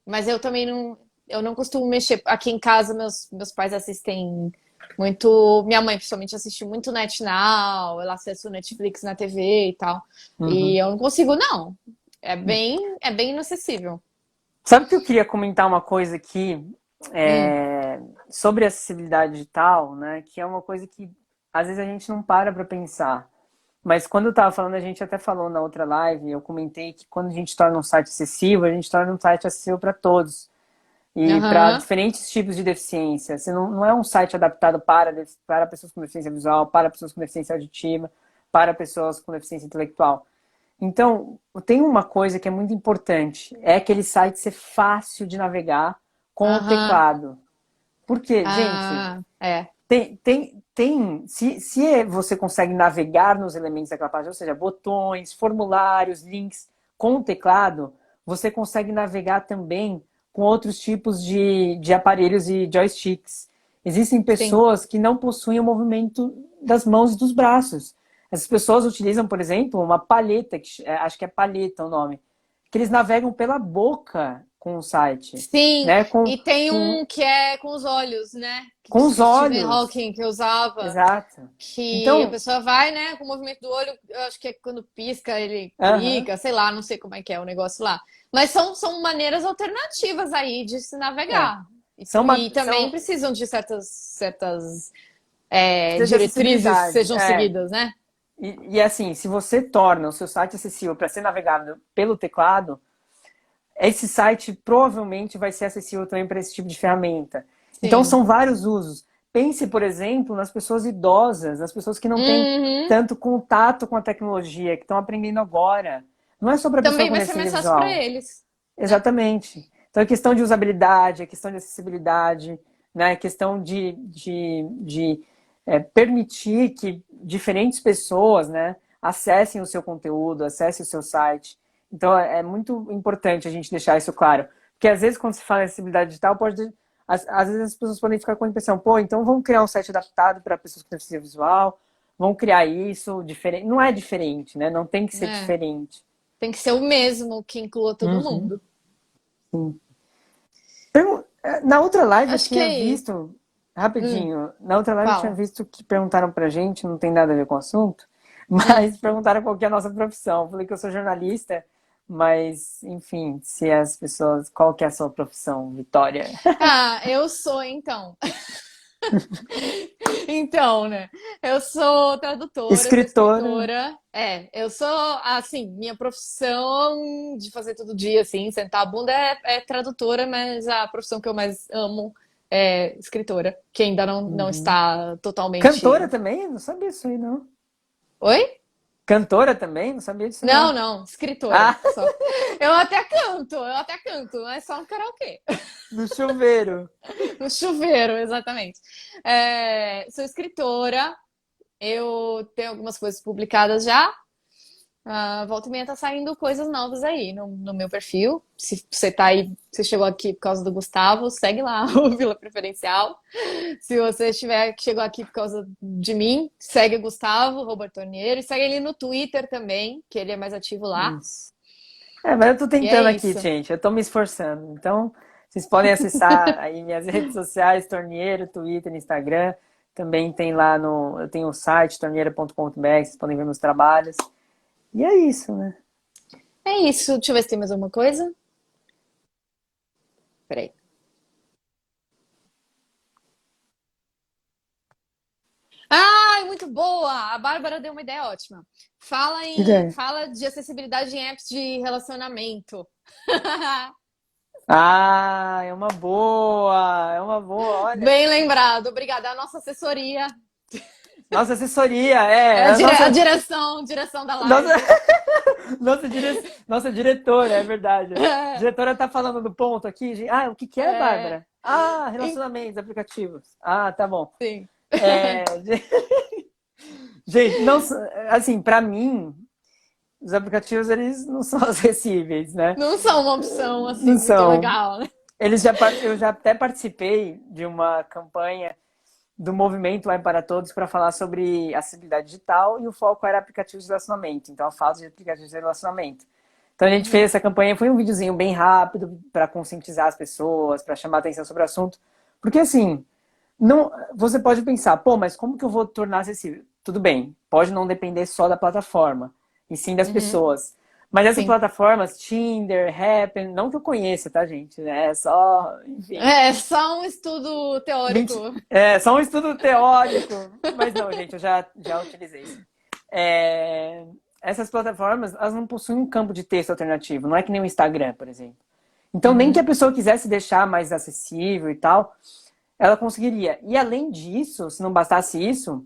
mas eu não costumo mexer. Aqui em casa, meus pais assistem muito. Minha mãe, principalmente, assiste muito NetNow, ela acessa o Netflix na TV e tal. E Uhum. eu não consigo, não. É bem inacessível. Sabe que eu queria comentar uma coisa aqui Hum, sobre acessibilidade digital, né? Que é uma coisa que às vezes a gente não para pensar. Mas quando eu estava falando, a gente até falou na outra live, eu comentei que quando a gente torna um site acessível, a gente torna um site acessível para todos e para aham, diferentes tipos de deficiência. Você não é um site adaptado para pessoas com deficiência visual, para pessoas com deficiência auditiva, para pessoas com deficiência intelectual. Então, tem uma coisa que é muito importante, é aquele site ser fácil de navegar com o aham. teclado. Porque, gente, Ah, é. se você consegue navegar nos elementos daquela página, ou seja, botões, formulários, links com o teclado, você consegue navegar também com outros tipos de aparelhos e joysticks. Existem Sim. pessoas que não possuem o movimento das mãos e dos braços. Essas pessoas utilizam, por exemplo, uma palheta, acho que é palheta o nome, que eles navegam pela boca com o site, Sim, né? e tem Com, um que é com os olhos, né? Que com diz os que o Stephen olhos. Hawking que usava, Exato. que a Então, pessoa vai, né, com o movimento do olho, eu acho que é quando pisca, ele aham, clica, sei lá, não sei como é que é o negócio lá. Mas são maneiras alternativas aí de se é. navegar. E, São, e também são precisam de certas precisa de diretrizes acessibilidade. sejam seguidas, né? E assim, se você torna o seu site acessível para ser navegável pelo teclado, esse site provavelmente vai ser acessível também para esse tipo de ferramenta. Então, Sim. são vários usos. Pense, por exemplo, nas pessoas idosas, nas pessoas que não têm Uhum. tanto contato com a tecnologia, que estão aprendendo agora. Não é só para a pessoa Também com vai ser mais deficiência fácil para visual. eles, né? Exatamente. Então, é questão de usabilidade, é questão de acessibilidade, né? É questão de permitir que diferentes pessoas, né, acessem o seu conteúdo, acessem o seu site. Então, é muito importante a gente deixar isso claro. Porque, às vezes, quando se fala em acessibilidade digital, às vezes as pessoas podem ficar com a impressão, pô, então vamos criar um site adaptado para pessoas com deficiência visual, vamos criar isso diferente. Não é diferente, né? Não tem que ser É, diferente. tem que ser o mesmo que inclua todo Uhum, mundo. sim. Na outra live eu Acho que tinha é isso. visto, Hum, rapidinho, na outra live eu tinha fala. visto que perguntaram pra gente, não tem nada a ver com o assunto, Hum. mas perguntaram qual que é a nossa profissão. Eu falei que eu sou jornalista, mas, enfim, se as pessoas, qual que é a sua profissão, Vitória? Ah, eu sou então. Então, né? Eu sou tradutora, sou Escritora. escritora. Eu sou, assim, minha profissão de fazer todo dia, assim, sentar a bunda é tradutora, mas a profissão que eu mais amo é escritora, que ainda não Uhum. está Cantora totalmente. também? Não sabia disso aí, não. Oi? Cantora também? Não sabia disso, Não, não. não, escritora, Ah, só. Eu até canto, mas só no karaokê. no chuveiro. No chuveiro, exatamente. Sou escritora, eu tenho algumas coisas publicadas já. Volta e meia tá saindo coisas novas aí no meu perfil. Se você tá aí, você chegou aqui por causa do Gustavo, segue lá o Vila Preferencial. Se você chegou aqui por causa de mim, segue o Gustavo, Robert Torniero, e segue ele no Twitter também, que ele é mais ativo lá. Isso. Mas eu tô E é tentando aqui, isso. gente. Eu tô me esforçando. Então, vocês podem acessar aí minhas redes sociais, Tornieiro, Twitter, Instagram. Também tem lá no. Eu tenho o site, tornieira.com.br, vocês podem ver meus trabalhos. E é isso, né? É isso. Deixa eu ver se tem mais alguma coisa. Peraí. Ai, muito boa! A Bárbara deu uma ideia ótima. Que ideia. Fala de acessibilidade em apps de relacionamento. Ah, é uma boa. É uma boa, olha. Bem lembrado, obrigada. É a nossa assessoria, Nossa assessoria, é a a nossa. direção da Nossa, live. nossa diretora, é verdade. A diretora tá falando do ponto aqui. Ah, o que que é, É, Bárbara? Ah, é, relacionamentos, aplicativos. Ah, tá bom. sim. É, gente, não, assim, para mim, os aplicativos eles não são acessíveis, né? Não são uma opção Não assim muito são. legal, né? Eu já até participei de uma campanha do movimento Web para Todos para falar sobre acessibilidade digital e o foco era aplicativos de relacionamento, então a falta de aplicativos de relacionamento. Então a gente fez Uhum, essa campanha, foi um videozinho bem rápido para conscientizar as pessoas, para chamar atenção sobre o assunto, porque assim, não, você pode pensar, pô, mas como que eu vou tornar acessível? Tudo bem, pode não depender só da plataforma, e sim das uhum, pessoas. Mas essas sim. plataformas, Tinder, Happn, não que eu conheça, tá, gente? É só, enfim. É só um estudo teórico. É só um estudo teórico. Mas não, gente, eu já utilizei isso. Essas plataformas, elas não possuem um campo de texto alternativo. Não é que nem o Instagram, por exemplo. Então, nem que a Uhum, pessoa quisesse deixar mais acessível e tal, ela conseguiria. E além disso, se não bastasse isso,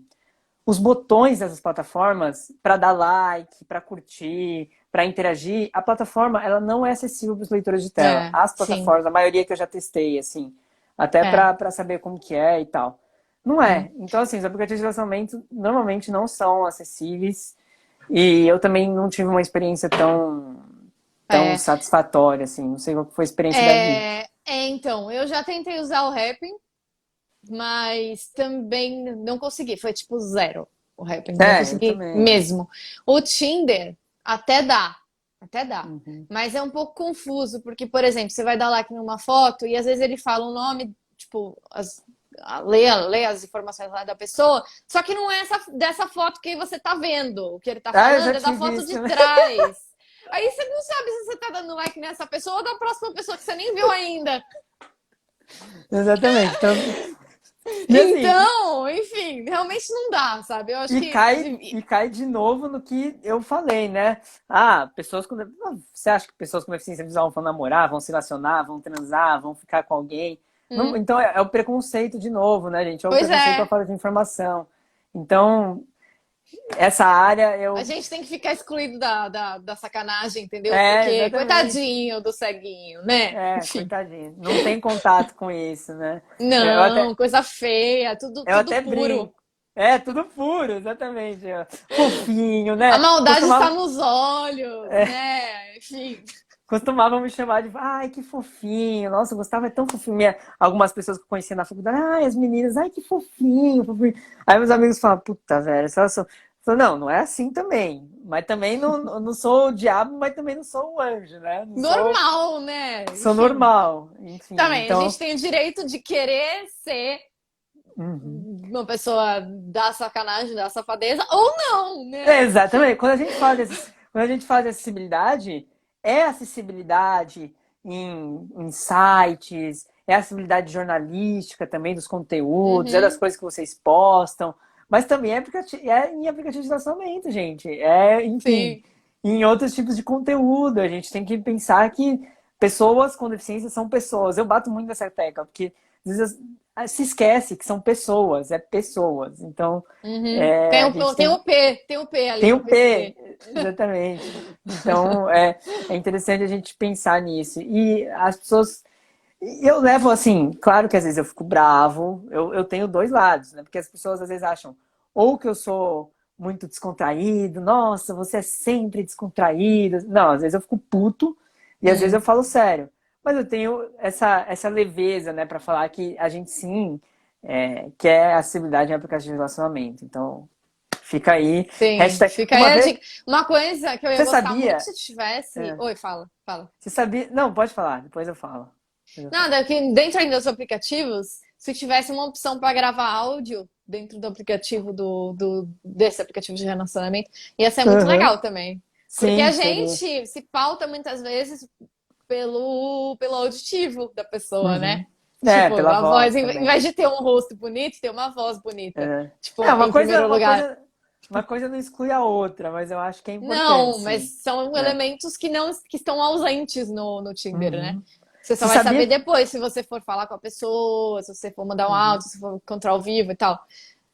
os botões dessas plataformas para dar like, para curtir, para interagir, a plataforma ela não é acessível para os leitores de tela. As sim. plataformas, a maioria que eu já testei, assim, até É. para saber como que é e tal. Não Hum, é. Então, assim, os aplicativos de relacionamento normalmente não são acessíveis e eu também não tive uma experiência tão é. satisfatória, assim. Não sei qual foi a experiência da Vi. Então, eu já tentei usar o rap, mas também não consegui. Foi tipo zero o rap, não Eu consegui também. mesmo. O Tinder até dá, até dá. Uhum. Mas é um pouco confuso, porque, por exemplo, você vai dar like numa foto e às vezes ele fala um nome, tipo, lê as informações lá da pessoa, só que não é dessa foto que você tá vendo. O que ele tá Ah, eu já falando é da tive foto isso de também. trás. Aí você não sabe se você tá dando like nessa pessoa ou da próxima pessoa que você nem viu ainda. Exatamente. Então, e assim, Então, enfim, realmente não dá, sabe? Eu acho que. e cai de novo no que eu falei, né? Ah, pessoas com. Você acha que pessoas com deficiência visual vão namorar, vão se relacionar, vão transar, vão ficar com alguém? Não, Hum, então é o preconceito de novo, né, gente? É o pois preconceito com a é, falta de informação. Então, essa área a eu. gente tem que ficar excluído da sacanagem, entendeu? Porque, Exatamente. coitadinho do ceguinho, né? Enfim. Coitadinho. Não tem contato com isso, né? Eu até, Não, coisa feia, eu tudo até puro. brinco. É, tudo puro, exatamente. Fofinho, né? A maldade está Costumava, nos olhos, né? Enfim. costumavam me chamar de, ai, que fofinho. Nossa, o Gustavo é tão fofinho. Algumas pessoas que eu conhecia na faculdade, ai, as meninas, ai, que fofinho, fofinho. Aí meus amigos falam, puta, velho, só sou... Eu falo, não, não é assim também. Mas também não sou o diabo, mas também não sou o anjo, né? Não sou, Normal, né? sou Enfim. normal. Enfim, Também, a então. gente tem o direito de querer ser Uhum. uma pessoa da sacanagem, da safadeza, ou não, É, né? exatamente. Enfim. Quando a gente fala de acessibilidade, é acessibilidade em sites, é acessibilidade jornalística também dos conteúdos, é das Uhum. coisas que vocês postam, mas também é em aplicativo de relacionamento, gente. É, enfim, Sim. em outros tipos de conteúdo. A gente tem que pensar que pessoas com deficiência são pessoas. Eu bato muito nessa tecla, porque às vezes se esquece que são pessoas, é pessoas. Então, Uhum. a gente Tem o P ali tem no o P, PC. exatamente. Então, é interessante a gente pensar nisso. E as pessoas. Eu levo assim, claro que às vezes eu fico bravo, eu tenho dois lados, né? Porque as pessoas às vezes acham ou que eu sou muito descontraído, nossa, você é sempre descontraído. Não, às vezes eu fico puto e às vezes eu Hum. falo sério. Mas eu tenho essa leveza, né, para falar que a gente sim quer acessibilidade em aplicativos de relacionamento. Então, fica aí. Sim, Hashtag. fica aí Uma a vez. dica. Uma coisa que eu ia Você gostar muito sabia? se tivesse. É, Oi, fala, fala. você sabia? Não, pode falar, depois eu falo. Depois eu falo. Nada, que dentro ainda dos aplicativos, se tivesse uma opção para gravar áudio dentro do aplicativo desse aplicativo de relacionamento, ia ser muito Aham. legal também. Porque a Sim, seria. gente se pauta muitas vezes pelo auditivo da pessoa, né? Uhum. É, Tipo, pela a voz, voz em também. vez de ter um rosto bonito, ter uma voz bonita. É, Tipo, uma em coisa, primeiro lugar. uma coisa não exclui a outra, mas eu acho que é importante, Não, mas sim. são É. elementos que não que estão ausentes no Tinder, né? Uhum. Você só Você vai saber sabia? depois se você for falar com a pessoa, se você for mandar um Uhum. áudio, se for encontrar ao vivo e tal.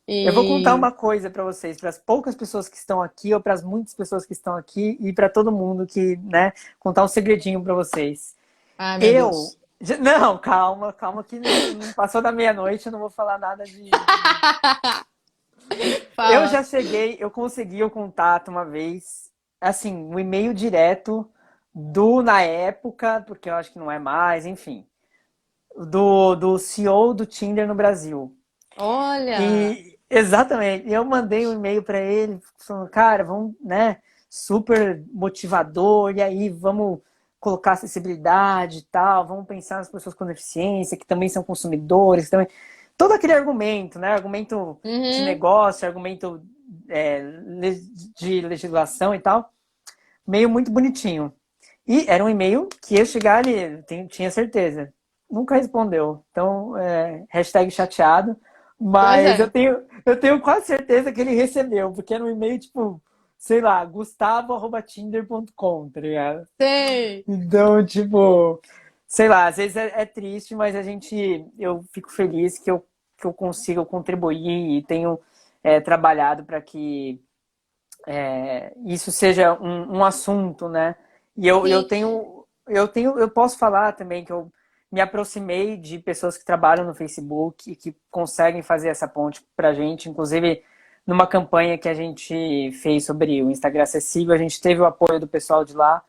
Eu vou contar E. uma coisa para vocês, para as poucas pessoas que estão aqui ou para as muitas pessoas que estão aqui e para todo mundo que, né, contar um segredinho para vocês. Ai, meu Eu. Deus. Não, calma, calma, que não passou da meia-noite, eu não vou falar nada de. Eu Fala. já cheguei, eu consegui o contato uma vez, assim, um e-mail direto na época, porque eu acho que não é mais, enfim, do CEO do Tinder no Brasil. Olha. E exatamente, eu mandei um e-mail para ele falando, cara, vamos, né, super motivador, e aí vamos colocar acessibilidade e tal, vamos pensar nas pessoas com deficiência, que também são consumidores, que também... todo aquele argumento, né, argumento de Uhum. negócio, argumento de legislação e tal, meio muito bonitinho. E era um e-mail que ia chegar ali, tinha certeza. Nunca respondeu. Então, hashtag chateado. Pois Mas eu é. tenho, eu tenho quase certeza que ele recebeu, porque era um e-mail tipo, sei lá, gustavo@tinder.com, tá ligado? Sei. Então, tipo, sei lá, às vezes é triste, mas eu fico feliz que eu consiga contribuir e tenho trabalhado para que isso seja um assunto, né? E Sim. eu posso falar também que eu me aproximei de pessoas que trabalham no Facebook e que conseguem fazer essa ponte para a gente, inclusive numa campanha que a gente fez sobre o Instagram acessível, a gente teve o apoio do pessoal de lá.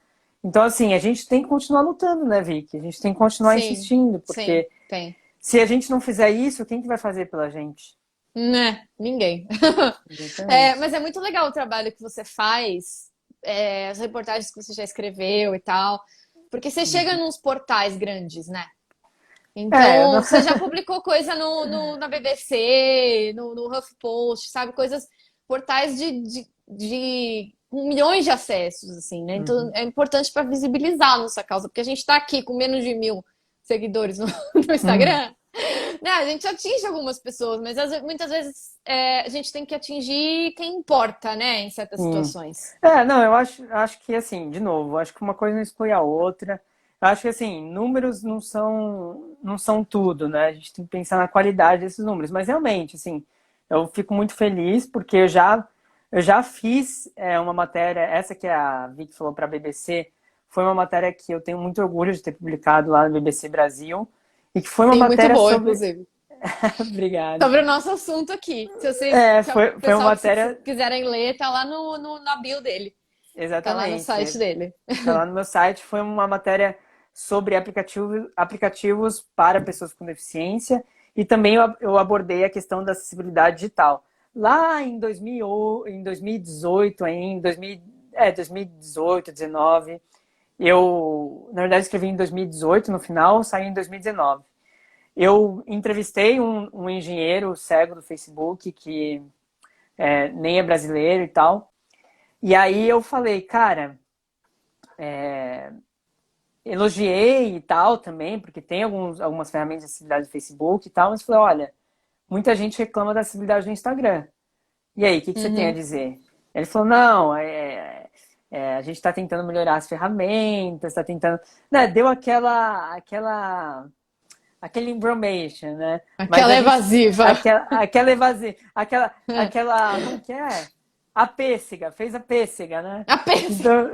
Então, assim, a gente tem que continuar lutando, né, Vicky? A gente tem que continuar Sim. insistindo, Sim. porque Tem. se a gente não fizer isso, quem que vai fazer pela gente? Né? Ninguém. É, Exatamente. mas é muito legal o trabalho que você faz, as reportagens que você já escreveu e tal. Porque você chega nos portais grandes, né? Não... Então, você já publicou coisa na BBC, no HuffPost, sabe? Coisas, portais de milhões de acessos, assim, né? Então, Uhum. é importante para visibilizar a nossa causa, porque a gente está aqui com menos de 1.000 seguidores no Uhum. Instagram, né? A gente atinge algumas pessoas, mas muitas vezes a gente tem que atingir quem importa, né? Em certas Sim. situações. Não, acho que assim, de novo, acho que uma coisa não exclui a outra. Eu acho que assim, números não são tudo, né? A gente tem que pensar na qualidade desses números. Mas realmente, assim, eu fico muito feliz porque eu já fiz uma matéria, essa que a Vicky falou para a BBC, foi uma matéria que eu tenho muito orgulho de ter publicado lá no BBC Brasil, e que foi uma Sim, muito matéria boa, sobre inclusive. Obrigado. Sobre o nosso assunto aqui. Se o Foi uma pessoal matéria. quiserem ler, tá lá na bio dele. Tá lá no Exatamente. site dele. Tá lá no meu site. Foi uma matéria sobre aplicativos para pessoas com deficiência. E também eu abordei a questão da acessibilidade digital. Lá em 2018, em 2018, 2019, eu, na verdade, escrevi em 2018, no final, saiu em 2019. Eu entrevistei um engenheiro cego do Facebook, que nem é brasileiro e tal. E aí eu falei, cara, elogiei e tal também, porque tem algumas ferramentas de acessibilidade do Facebook e tal, mas falei, olha, muita gente reclama da acessibilidade do Instagram. E aí, o que você tem a Uhum. dizer? Ele falou, não, a gente está tentando melhorar as ferramentas, está tentando... Né, deu aquele information, né? Mas Aquela a gente... evasiva. Aquela evasiva, como que é? A pêssega, fez a pêssega, né? A peça.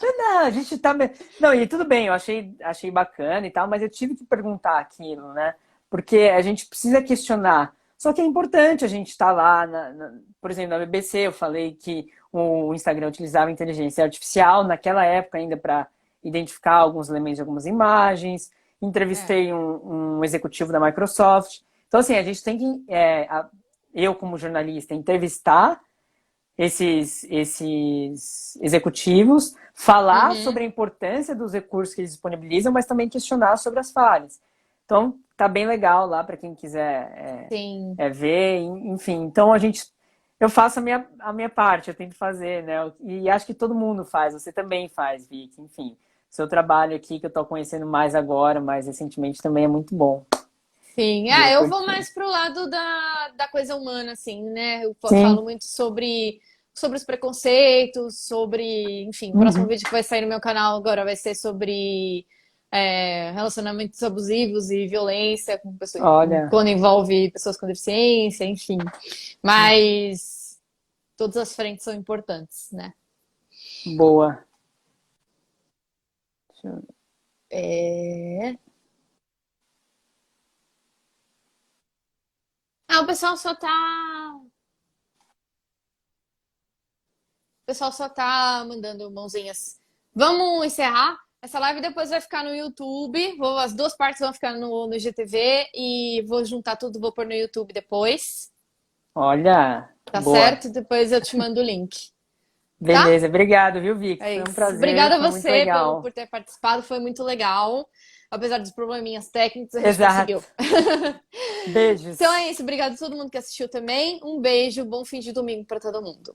Então, não, a gente tá. Não, e tudo bem, eu achei bacana e tal, mas eu tive que perguntar aquilo, né? Porque a gente precisa questionar. Só que é importante a gente estar lá, por exemplo, na BBC eu falei que o Instagram utilizava inteligência artificial naquela época ainda para identificar alguns elementos de algumas imagens. É, Entrevistei um executivo da Microsoft. Então, assim, a gente tem que, eu como jornalista, entrevistar esses executivos, falar uhum. sobre a importância dos recursos que eles disponibilizam, mas também questionar sobre as falhas. Então, tá bem legal lá para quem quiser Sim. ver, enfim. Então, eu faço a minha parte, eu tento fazer, né? E acho que todo mundo faz, você também faz, Vicky, enfim. Seu trabalho aqui, que eu tô conhecendo mais agora, mais recentemente, também é muito bom. Sim, E eu eu vou curti. mais pro lado da coisa humana, assim, né? Eu falo Sim. muito sobre os preconceitos, sobre, enfim, o próximo Uhum. vídeo que vai sair no meu canal agora vai ser sobre relacionamentos abusivos e violência com pessoas, Olha, quando envolve pessoas com deficiência, enfim. Mas todas as frentes são importantes, né? boa. É... Ah, o pessoal só tá mandando mãozinhas. Vamos encerrar? Essa live depois vai ficar no YouTube. As duas partes vão ficar no IGTV e vou juntar tudo, vou pôr no YouTube depois. Olha, Tá boa. certo? Depois eu te mando o link. Tá? Beleza, obrigado, viu, Vicky? É Foi um isso. prazer, Obrigada a foi muito você legal. por ter participado, foi muito legal. Apesar dos probleminhas técnicos, a gente Exato. conseguiu. Então é Beijos. isso. Obrigada a todo mundo que assistiu também. Um beijo, bom fim de domingo para todo mundo.